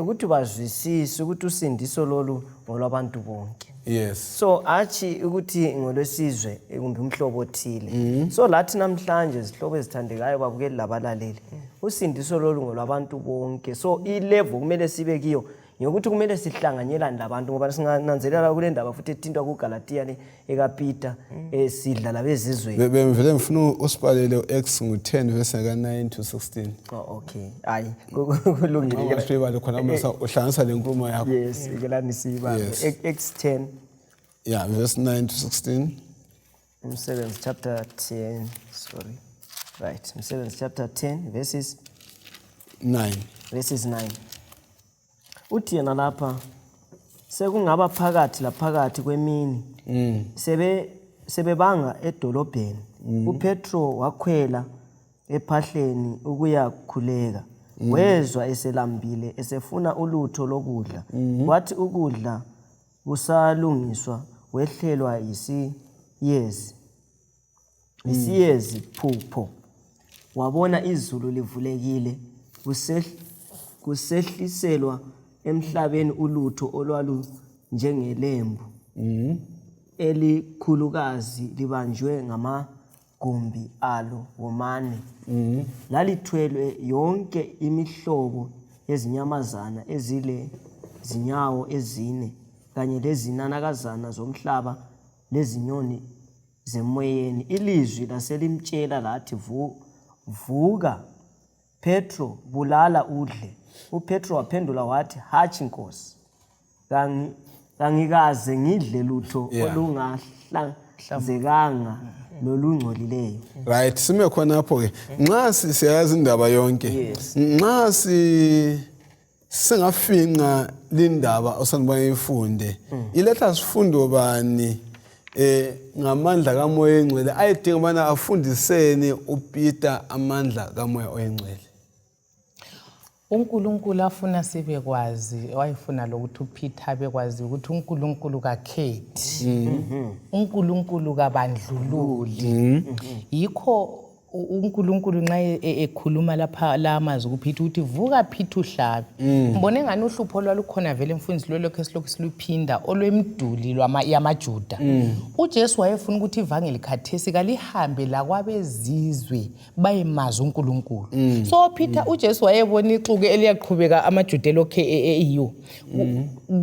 B: Ukuthi bazwisise ukuthi usindiso lolu ngolwabantu bonke.
A: Yes.
B: So achi ukuthi ngolwesizwe kumbe umhlobo othile. So lathi namhlanje izihlobo ezithandekayo babukeli labalaleli. Usindiso lolu ngolwabantu bonke. So ilevel kumele sibe kiyo ngokuthi kumele sihlanganyelane labantu ngoba singananzelela kule ndaba futhi ethintwa kuGalatia le ekaPeter sidla labezizweni.
A: Bemvele ngifuna usipalele uActs ngo10 verse ka9 to 16.
B: Okay. Hayi kulungile ke
A: sibale khona mase uhlanganisa lenkulumo yakho.
B: Yes, ikelani siba Acts 10.
A: Yeah, verse 9 to 16.
B: Umsebenzi chapter 10, sorry. Right, Umsebenzi chapter 10 verses
A: 9.
B: Verses 9. Uthi yena lapha sekungaba phakathi laphakathi kwemini sebebanga edolobheni uPetro wakhwela ephahleni ukuyakhuleka wezwa eselambile esefuna ulutho lokudla wathi ukudla kusalungiswa wehlelwa isiyezi phupho wabona izulu livulekile kusehliselwa emhlabeni ulutho olwalu njengelembu elikhulukazi libanjwe ngamagumbi alo womane lalithwelwe yonke imihlobo yezinyamazana ezile zinyawo ezine kanye lezinanakazana zomhlaba lezinyoni zemoyeni ilizwi laselimtshela lathi vuka Petro bulala udle. uPetro waphendula wathi hatshi Nkosi, kangikaze ngidle lutho olungahlanzekanga nolungcolileyo.
A: Right, sime khona apho ke. Nxa siyazi indaba yonke. Nxa singafinqa lindaba osanibona ifunde. Iletha sifundo bani ngamandla kamoya oyingcwele ayedinga ubana afundiseni uPeter amandla kamoya oyingcwele.
C: uNkulunkulu afuna sibe kwazi, wayefuna lokuthi uPeter bekwazi ukuthi uNkulunkulu kakhethi. uNkulunkulu kabandlululi. Yikho uNkulunkulu nxa ekhuluma lapha la amazwi kuPeter uthi vuka Peter uhlabe. Ngibone ngani uhlupho lwalukhona vele emfundisi lokho esilokhu siluphinda olwemduli yamaJuda. uJesu wayefuna ukuthi ivangeli khathesi kalihambe la kwabezizwe bayemazi uNkulunkulu. So Peter uJesu wayebona ixuku eliyaqhubeka amaJuda lokho eyiyo.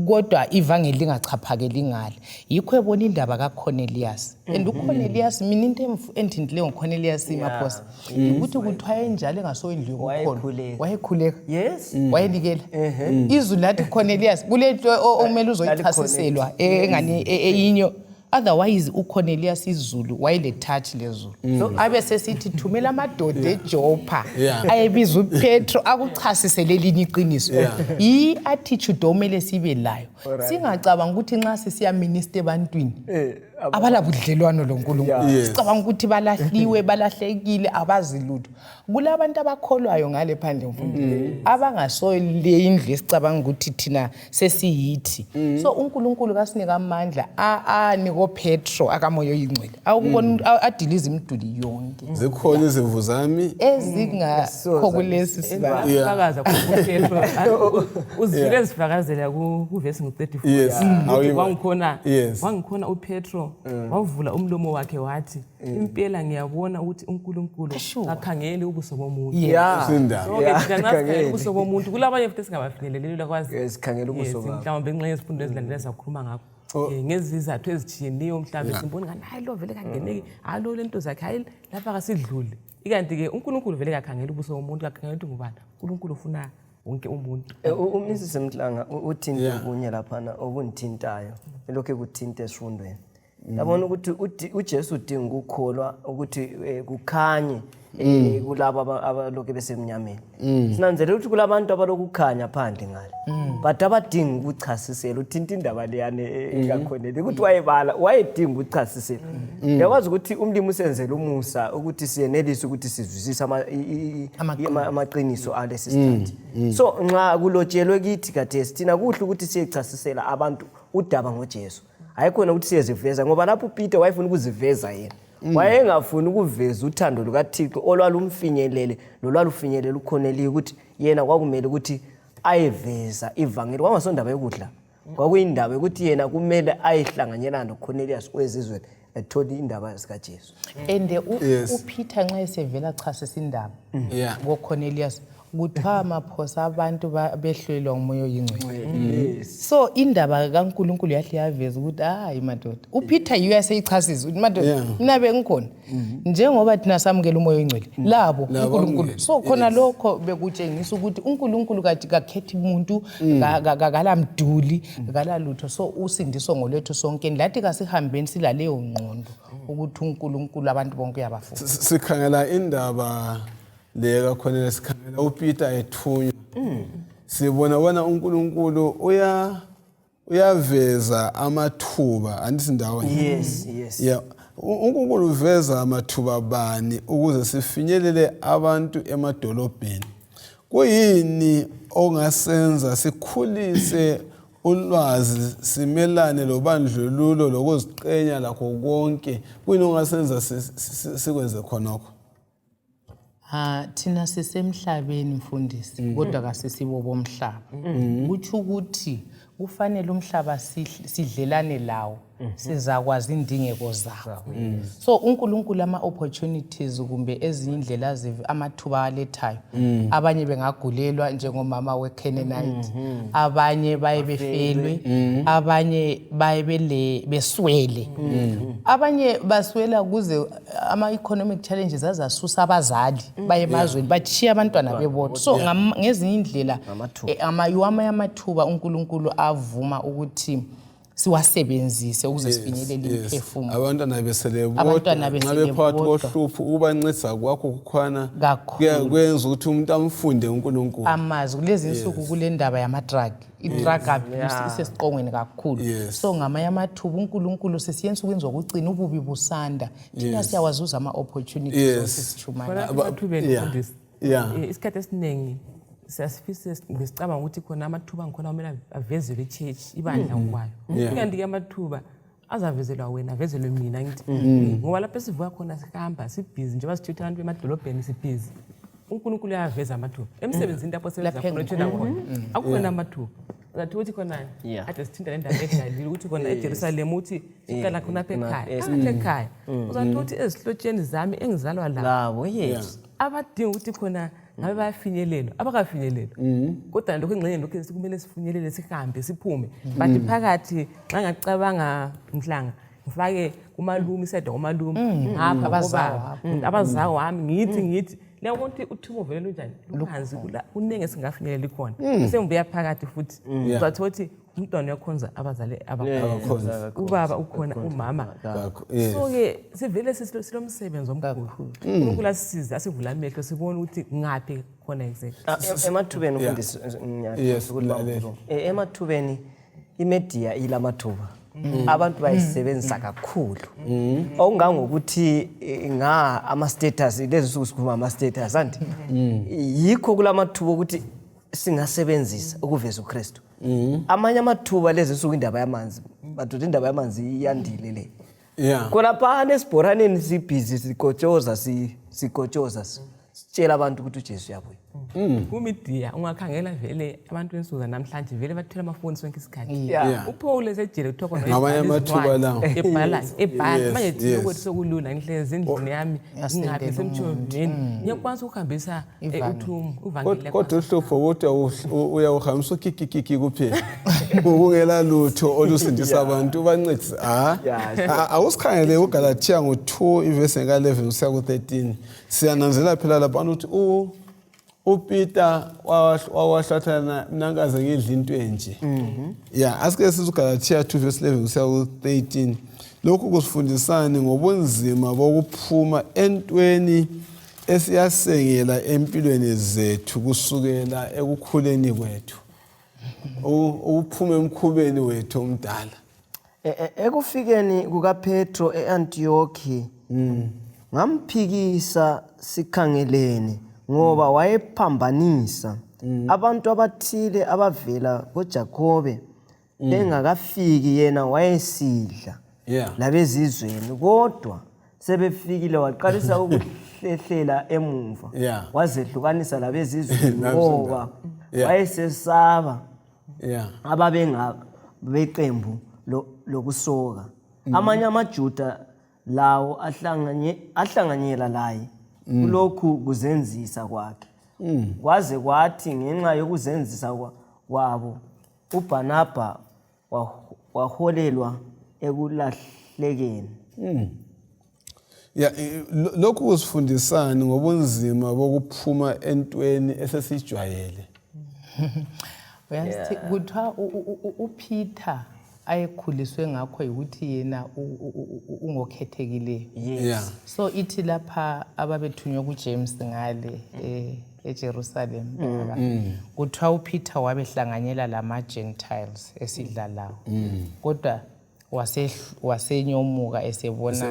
C: Kodwa ivangeli lingachaphakeli ngale. Yikho ebona indaba kaCornelius. And uCornelius mina into endindileyo ngoCornelius maphosa ukuthi kuthiwa enjalo engasoyindlu yokukhona wayekhuleka.
B: Yes.
C: Wayenikela. Izwi lathi Cornelius kule nto omele uzoyichasiselwa engani eyinyo. Otherwise uCornelius izulu wayele touch lezulu. Abe sesithi thumela amadoda eJoppa ayebiza uPetro akuchasisele linye iqiniso. Yi attitude omele sibe layo. Singacabanga ukuthi nxa sisiya minister ebantwini abalabudlelwano loNkulunkulu. Sicabanga ukuthi balahliwe balahlekile abazi lutho. Kulabantu abakholwayo ngale phandle mfundisi abangasoyile indlu esicabanga ukuthi thina sesiyithi. So uNkulunkulu kasinika amandla niko Petro akamoya oyingcwele awukubona adiliza imiduli yonke.
A: Zikhona izimvu zami
C: ezingakho kulesi sibalo.
D: Fakaza kuPetro uzivile ezifakazela kuverse 34. Wangikhona uPetro wavula umlomo wakhe wathi impela ngiyabona ukuthi uNkulunkulu akhangeli ubuso bomuntu. Singakhangeli ubuso bomuntu. Kulabanye futhi singabafinyeleleli kwazi
B: esikhangela ubuso babo.
D: Mhlawumbe ngenxa yezifundo ezilandela sakhuluma ngakho. Ngezizathu ezithiniyo mhlawumbe simbona ngani hayi lo vele kangeneki alo lento zakhe hayi lapha kasidluli. Ikanti ke uNkulunkulu vele akakhangela ubuso bomuntu, akakhangela ukuthi ngubani. uNkulunkulu ufuna wonke umuntu.
B: Umisi Mhlanga uthinte kunye lapha okungithintayo lokho ekuthinte esifundweni. Yabona ukuthi uJesu udinga ukukholwa ukuthi kukhanye kulabo abaloke besemnyameni. Sinanzelela ukuthi kulabantu abalokukhanya phandle ngale. But abadinga ukuchasisela uthinta indaba leyane ekakhonele ukuthi wayedinga ukuchasisela. Yakwazi ukuthi umlimi usenzele umusa ukuthi siyenelise ukuthi sizwisise amaqiniso alesi sikhathi. So nxa kulotshelwe kithi kade sithina kuhle ukuthi siyechasisela abantu udaba ngoJesu. Hayikhona ukuthi siyeziveza ngoba lapho uPeter wayefuna ukuziveza yena. Wayengafuni ukuveza uthando lukaThixo olwalumfinyelele nolwalufinyelela uCornelius ukuthi yena kwakumele ukuthi ayeveza ivangeli. Kwangasondaba yokudla. Kwakuyindaba ukuthi yena kumele ayihlanganyelana noCornelius wezizwe ethola indaba zikaJesu.
C: And uPeter nxa esevela chasisa indaba ngoCornelius kuthiwa maphosa abantu behlelwa ngumoya oyingcwele. So indaba kaNkulunkulu yahle yaveza ukuthi hayi madoda uPeter uyaseyichasisa ukuthi madoda mina bengikhona njengoba thina samukela umoya oyingcwele labo uNkulunkulu. So khona lokho bekutshengisa ukuthi uNkulunkulu kathi kakhethi umuntu akalamduli akalalutho. So usindiso ngolethu sonke lathi kasihambeni silaleyo ngqondo ukuthi uNkulunkulu abantu bonke uyabafuna.
A: Sikhangela indaba leka khona sikhangela uPeter ethunywa. Sibona uNkulunkulu uyaveza amathuba andisindawo.
B: Yes.
A: Yeah. uNkulunkulu uveza amathuba bani ukuze sifinyelele abantu emadolobheni. Kuyini ongasenza sikhulise ulwazi simelane lobandlululo lokuziqenya lakho konke. Kuyini ongasenza sikwenze khonokho?
C: Thina sisemhlabeni mfundisi kodwa kasisibo bomhlaba. Kuthi ukuthi kufanele umhlaba sidlelane lawo sizakwazi indingeko zabo. So uNkulunkulu ama-opportunities kumbe ezinye indlela amathuba alethayo, abanye bengagulelwa njengomama we-Canaanite, abanye baye befelwe, abanye baye beswele, abanye baswela kuze ama-economic challenges azasusa abazali baye emazweni bachiya abantwana bebodwa. So ngezinye indlela amanye amathuba uNkulunkulu avuma ukuthi siwasebenzise ukuze sifinyelele imphefumulo.
A: Abantwana besele bodwa nxa bephakathi kohlupho ubancedisa kwakho kukhona kwenza ukuthi umuntu amfunde uNkulunkulu.
C: Amazi kulezi insuku kule ndaba yama-drug, i-drug abuse isesiqongweni kakhulu. So ngamanye amathuba uNkulunkulu sesiyenza ukwenza ukucina ububi busanda. Thina siyawazuza ama-opportunities osisitshumayo.
D: Isikhathi esiningi siyasifisa ngisicabanga ukuthi khona amathuba ngikhona kumele avezelwe i-church ibandla ngokwayo. Kanti-ke amathuba azavezelwa wena, avezelwe mina ngithi. Ngoba lapho esivuka khona sihamba sibhizi njengoba sithutha abantu emadolobheni sibhizi. uNkulunkulu uyaveza amathuba emsebenzini lapho sebenza khona akukhona amathuba. Ngathi uthi khona ade sithinta le ndaba edalile ukuthi khona eJerusalem uthi siqala khona apha ekhaya. Uzathi uthi ezihlotsheni zami engizalwa
B: labo yes
D: abadinga ukuthi khona ngabe bayafinyelelwa abakafinyelelwa. Kodwa lokho engxenye lokho kumele sifinyelele sihambe siphume. Bathi phakathi xa ngacabanga mhlanga ngifake kumalume iseda kumalume ngapha abazawo wami ngithi leyo konke Uthumo vele unjani luhanzi unenge singafinyelela ikhona sengibuya phakathi futhi uzathothi umntwana uyakhonza abazali abakhonza ubaba ukhona umama so ke sivele silomsebenzi omkhulu uNkulunkulu asisize asivula amehlo sibone ukuthi ngaphi khona exactly
B: emathubeni ufundisi emathubeni imedia ilamathuba abantu bayisebenzisa kakhulu okungangokuthi ama status lezi nsuku sikhuluma ama status anti yikho kulamathuba ukuthi singasebenzisa ukuveza uKristu amanye amathuba lezi nsuku indaba yamanzi bathi indaba yamanzi iyandile le khona phana esibhoraneni sibhizi sikotshoza sitshela abantu ukuthi uJesu uyabuya
D: kumedia ungakhangela vele abantu ensuku namhlanje vele bathela amafoni sonke isikhathi uPaul esejele kuthiwa khona
A: ngamanye amathuba lawo
D: ebhala manje thiyo ukuthi sokulula ngihlezi endlini yami ngingaphi semtshondweni ngiyakwazi ukuhambisa uThumo uvangeli
A: kodwa uhlupho ukuthi uyawuhambisa ukikikiki kuphela ukungela lutho olusindisa abantu ubancedisa awusikhangele uGalatia ngo2 ivesi ka11 kusiya ku13 siyananzela phela lapha ukuthi uPeter wawahlathana nangaze ngidla into enje asike sithi uGalatia 2 verse 11 kusiya ku13 lokhu kusifundisana ngobunzima bokuphuma entweni esiyasengela empilweni zethu kusukela ekukhuleni kwethu ukuphuma emkhubeni wethu omdala
B: ekufikeni kukaPetro eAntiochi ngamphikisa sikhangelene ngoba wayephambanisa abantu abathile abavela koJakobe bengakafiki yena wayesidla labezizweni kodwa sebefikile waqalisa ukuhlehlela emuva wazehlukanisa labezizweni ngoba wayesesaba ababengabeqembu lokusoka amanye amaJuda lawo ahlanganyela laye kulokhu kuzenzisa kwakhe kwaze kwathi ngenxa yokuzenzisa kwabo uBarnaba waholelwa ekulahlekeni
A: lokhu kusifundisana ngobunzima bokuphuma entweni esesijwayele
C: uyasithi kuthiwa uPeter ayekhuliswe ngakho ukuthi yena ungokhethekileyo so ithi lapha ababethunywe kuJames ngale eJerusalem kuthiwa uPeter wabehlanganyela lama-Gentiles esidla lawo kodwa wasenyomuka esebona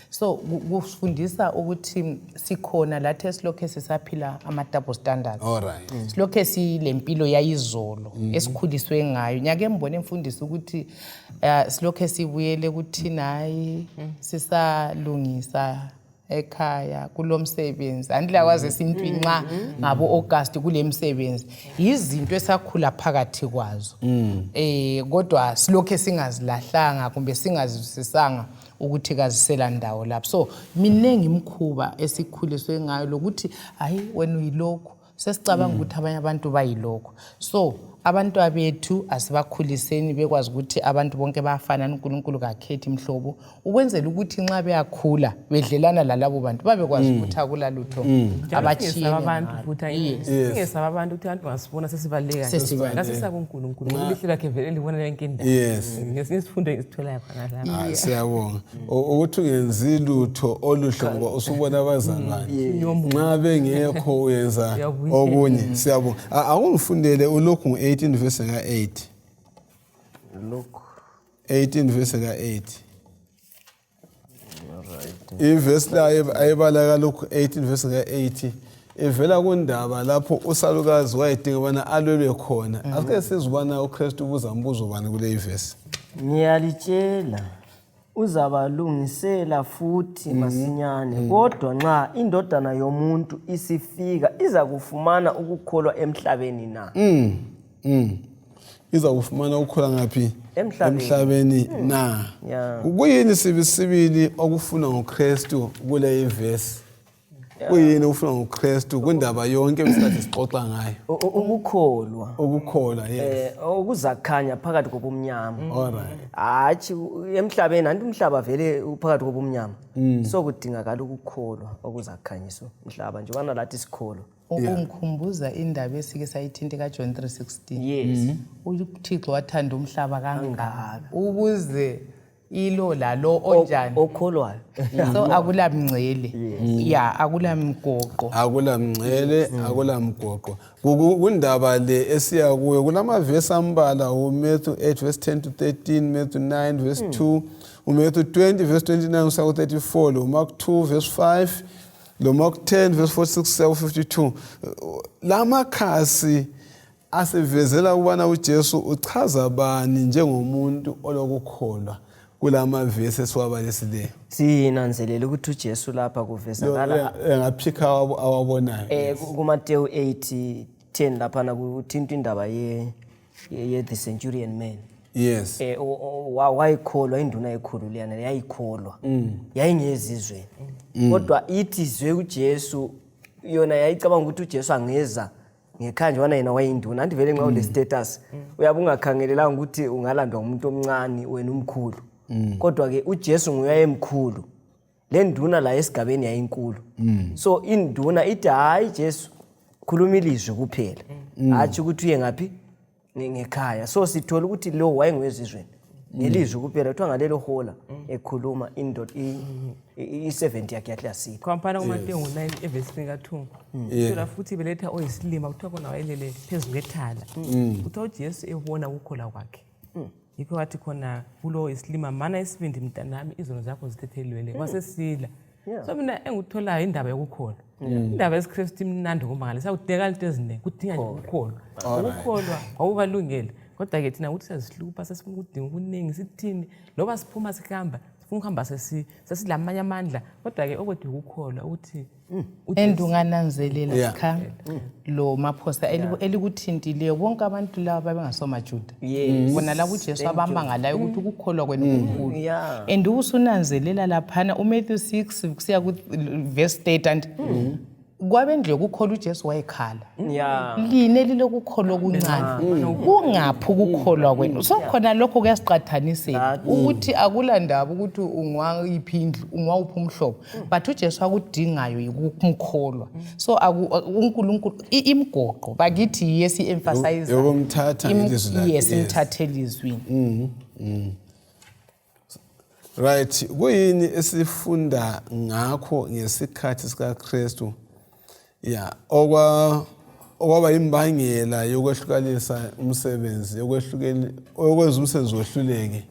C: so kusifundisa ukuthi sikhona lathi esilokhe sisaphila ama-double standards silokhe silempilo yayizolo esikhuliswe ngayo nyaka embone emfundisi ukuthi silokhe sibuyele ukuthi nayi sisalungisa ekhaya kulomsebenzi andila kwazi esintwini nxa ngabo August kulemsebenzi izinto esakhula phakathi kwazo kodwa silokho singazilahlanga kumbe singazisisanga ukuthi kazisela ndawo lapho so minengi imkhuba esikhuliswe ngayo lokuthi hayi wena uyilokho sesicabanga ukuthi abanye abantu bayilokho so abantu abethu asibakhuliseni bekwazi ukuthi abantu bonke bayafana uNkulunkulu kakhethi imhlobo ukwenzela ukuthi nxa beyakhula bedlelana lalabo bantu babekwazi ukuthi akulalutho
D: abachiyene abantu futhi singesaba abantu ukuthi abantu basibona sesibaleka ngasisaba uNkulunkulu ulihle lakhe vele libona yonke indawo ngesifundo isithola khona lapha
A: siyabonga ukuthi ungenzi lutho oluhle ngoba usubona abazalwane nxa bengekho uyenza okunye siyabonga akungifundele ulokhu 18 verse ka 8
B: look
A: 18 verse ka 8 iverse la ayibala kalokhu 18 verse ka 8 evela kundaba lapho usalukazi wayedinga bana alwelwe khona ake sizubana uKristu ubuza mbuzo bani kule verse
B: ngiyalitshela uzabalungisela futhi masinyane kodwa nxa indodana yomuntu isifika iza kufumana ukukholwa emhlabeni na
A: iza kufumana ukukholwa ngaphi emhlabeni na kuyini sibisibili okufuna ngoKristu kule verse kuyini ufuna ngoKristu kundaba yonke esikhathi sixoxa ngayo ukukholwa yes
B: okuzakhanya phakathi kobumnyama
A: alright
B: hathi emhlabeni anti umhlaba vele uphakathi kobumnyama so kudingakala ukukholwa okuzakhanyiswa umhlaba nje bana lathi sikholo
C: ungikhumbuza indaba esike sayithinta kaJohn 3:16
B: yes
C: uThixo wathanda umhlaba kangaka ukuze ilo lalo onjani
B: okholwayo
C: so akulamngcele akulamgoqo
A: akulamgoqo kundaba le esiya kuyo kulamavesi ambala uMatthew 8 verse 10 to 13 Matthew 9 verse 2 uMatthew 20 verse 29 usa ku 34 lo Mark 2 verse 5 lo Mark 10 verse 46 52 lamakhasi asivezela ukubana uJesu uchaza bani njengomuntu olokukholwa kulama verse esiwabalisileyo
B: sinanzelela ukuthi uJesu lapha kuvezakala
A: engaphika awabonayo
B: kuMateyu 8:10 lapha na kuthinta indaba ye the centurion man
A: yes
B: wayikholwa induna ekhulu liyana yayikholwa yayingezizweni kodwa ithi izwe uJesu yona yayicabanga ukuthi uJesu angeza ngekhanje wana yena wayinduna anti vele nxa ule status uyabungakhangelelanga ukuthi ungalandwa umuntu omncane wena umkhulu kodwa ke uJesu nguye emkhulu le nduna la esigabeni yayinkulu so induna ithi hayi Jesu khuluma ilizwi kuphela athi ukuthi uye ngapi ngekhaya so sithola ukuthi lo wayengwezizweni nelizwi kuphela kuthiwa ngalelo hola ekhuluma indoda i70 yakhe yahle yasipha
D: kwampana kuMateyu 9 verse 2 sura futhi beletha oyisilima kuthiwa kona wayelele phezulu kwethala kuthiwa uJesu ebona ukukholwa kwakhe yikho wathi khona kulo isilima mana isibindi mntanami izono zakho zithethelwele wasesila so mina engikutholayo indaba yokukholwa indaba yesiKristu imnandi ngoba ngale sakudeka into eziningi kudinga nje ukukholwa awubalungele kodwa ke thina ukuthi sasihlupha sesifuna ukudinga ukuningi sithini loba siphuma sikhamba sifuna ukuhamba sesilamanye amandla kodwa ke okwethu ukukholwa ukuthi
C: endungananzelela sikha lo maphosa elikuthintileyo bonke abantu laba babengasomaJuda bona labo uJesu abamangalayo ukuthi ukukholwa kwenu kukhulu and usunanzelela laphana uMatthew 6 kusiya ku verse 8 kwabendle ukukholwa uJesu wayekhala line lilokukholwa okuncane kungaphi ukukholwa kwenu so khona lokho kuyasiqathanisela ukuthi akulandaba ukuthi ungwayiphindlu ungwawuphi umhlobo but uJesu akudingayo yikumkholwa so uNkulunkulu imgoqo bakithi yesi emphasize
A: yokumthatha ilizwi
C: yes imthathela izwini
A: right kuyini esifunda ngakho ngesikhathi sikaKristu okwaba imbangela yokwehlukanisa umsebenzi okwenza umsebenzi wehluleke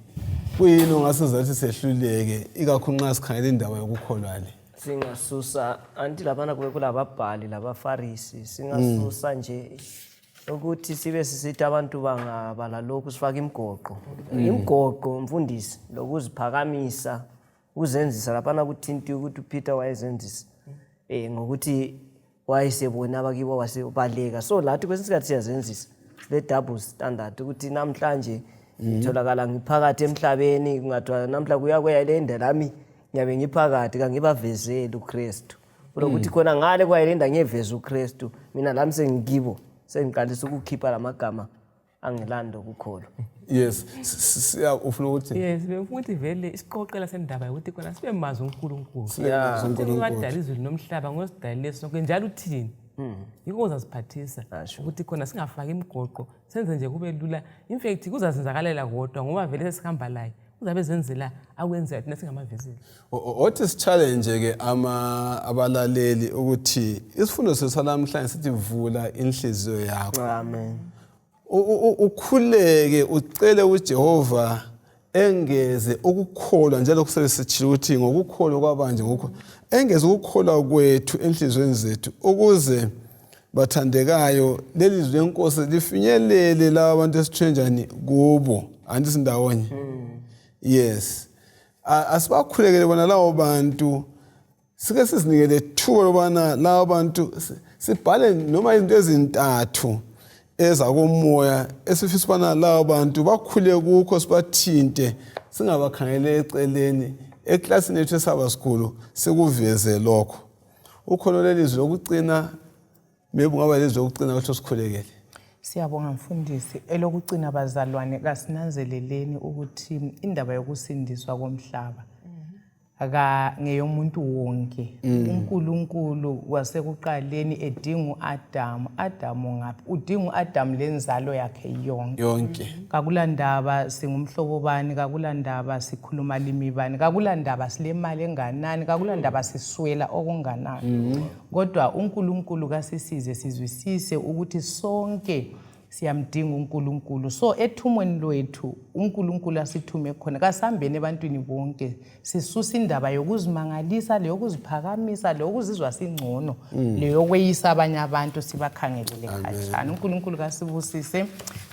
A: kuyini ongasizathi sehluleke ikakhulu nxa sikhangela indaba yokukholwa le
B: singasusa anti labana kube kulababhali labafarisi singasusa nje ukuthi sibe sisithi abantu bangabala lokhu sifaka imigoqo mfundisi lokuziphakamisa uzenzisa laphana kuthinti ukuthi uPeter wayezenzisa ngokuthi wayesebona abakibo wasebaleka. So lathi kwesinye siyazenzisa le double standard ukuthi namhlanje ngitholakala ngiphakathi emhlabeni, kungathiwa namhla kuya le ndlela lami ngiyabe ngiphakathi kangibavezeli uKristu. Ukuthi khona ngale kwayelenda ngiyeveza uKristu, mina lami sengikibo sengiqalisa ukukhipha lamagama angilando ukukholo.
A: Yes, ufuna ukuthi?
D: Yes, befuna ukuthi vele isiqoqela sendaba ukuthi khona sibe mazi uNkulunkulu.
A: Yeah,
D: Wadala izulu nomhlaba ngosidalile sonke njalo uthini? Yiko uzasiphathisa ukuthi khona singafaki imigoqo, senze nje kube lula. In fact kuzazenzakalela kodwa ngoba vele sesihamba laye. Uzabe zenzela akwenza thina singamavezeli.
A: What is challenge ke abalaleli ukuthi isifundo sesalamhlanje sithi vula inhliziyo yakho.
B: Amen.
A: Ukhuleke ucele uJehova engeze ukukholwa njalo kusebesithile ukuthi ngokukholwa kwabanje ngokho engeze ukukholwa kwethu enhlizweni zethu ukuze bathandekayo leli zwi lenkosi lifinyelele laba bantu esithenjani kubo anti sindawonye. Yes, asibakhulekele bona lawo bantu sike sizinikele thuba lobana lawo bantu sibhale noma izinto ezintathu ezakomoya esifisa bana lawo bantu bakhule kukho sibathinte singabakhangele eceleni eklasini yethu esaba sikhulu sekuveze lokho. Ukhona lelizwi lokucina maybe ngaba lelizwi lokucina ukuthi sikhulekele.
C: Siyabonga mfundisi. Elokucina bazalwane kasinanzeleleni ukuthi indaba yokusindiswa komhlaba ngeyomuntu wonke. uNkulunkulu wasekuqaleni edinga uAdamu ngaphi? Udinga uAdamu lenzalo yakhe yonke. Kakulandaba singumhlobo bani, kakulandaba sikhuluma limi bani, kakulandaba silemali enganani, kakulandaba siswela okunganani. Kodwa uNkulunkulu kasisize sizwisise ukuthi sonke siyamdinga uNkulunkulu. So ethumweni lwethu uNkulunkulu asithume khona kasihambeni ebantwini bonke sisusa indaba yokuzimangalisa leyo kuziphakamisa leyo kuzizwa singcono leyo kweyisa abanye abantu sibakhangelele khatshana. uNkulunkulu kasibusise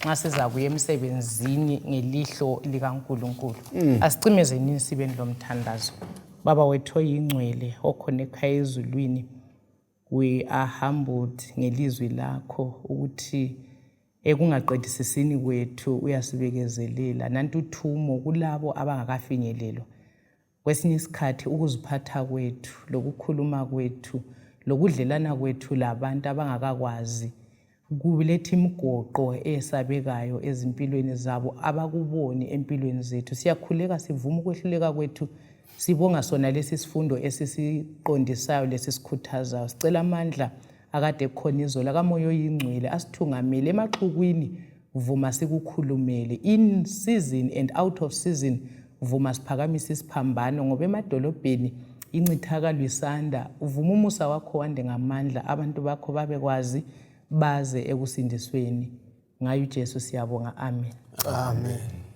C: nxa siza kuya emsebenzini ngelihlo likaNkulunkulu. Asicimezeni sibeni lomthandazo. Baba wethu oyingcwele okhona ekhaya ezulwini, we are humbled ngelizwi lakho ukuthi ekungaqedisisini kwethu uyasibekezelela. Nanti Uthumo kulabo abangakafinyelelwa. Kwesinye isikhathi ukuziphatha kwethu lokukhuluma kwethu lokudlelana kwethu labantu abangakakwazi kuletha imigoqo esabekayo ezimpilweni zabo abakuboni empilweni zethu. Siyakhuleka sivuma ukwehluleka kwethu, sibonga sona lesi sifundo esisiqondisayo lesisikhuthazayo. Sicela amandla akade khona izolo kamoya oyingcwele asithungamele emaxhukwini, vuma sikukhulumele in season and out of season. Vuma siphakamise isiphambano ngoba emadolobheni incithakalo isanda. Uvuma umusa wakho wande ngamandla, abantu bakho babekwazi baze ekusindisweni. Ngayo uJesu siyabonga. Amen.
A: Amen.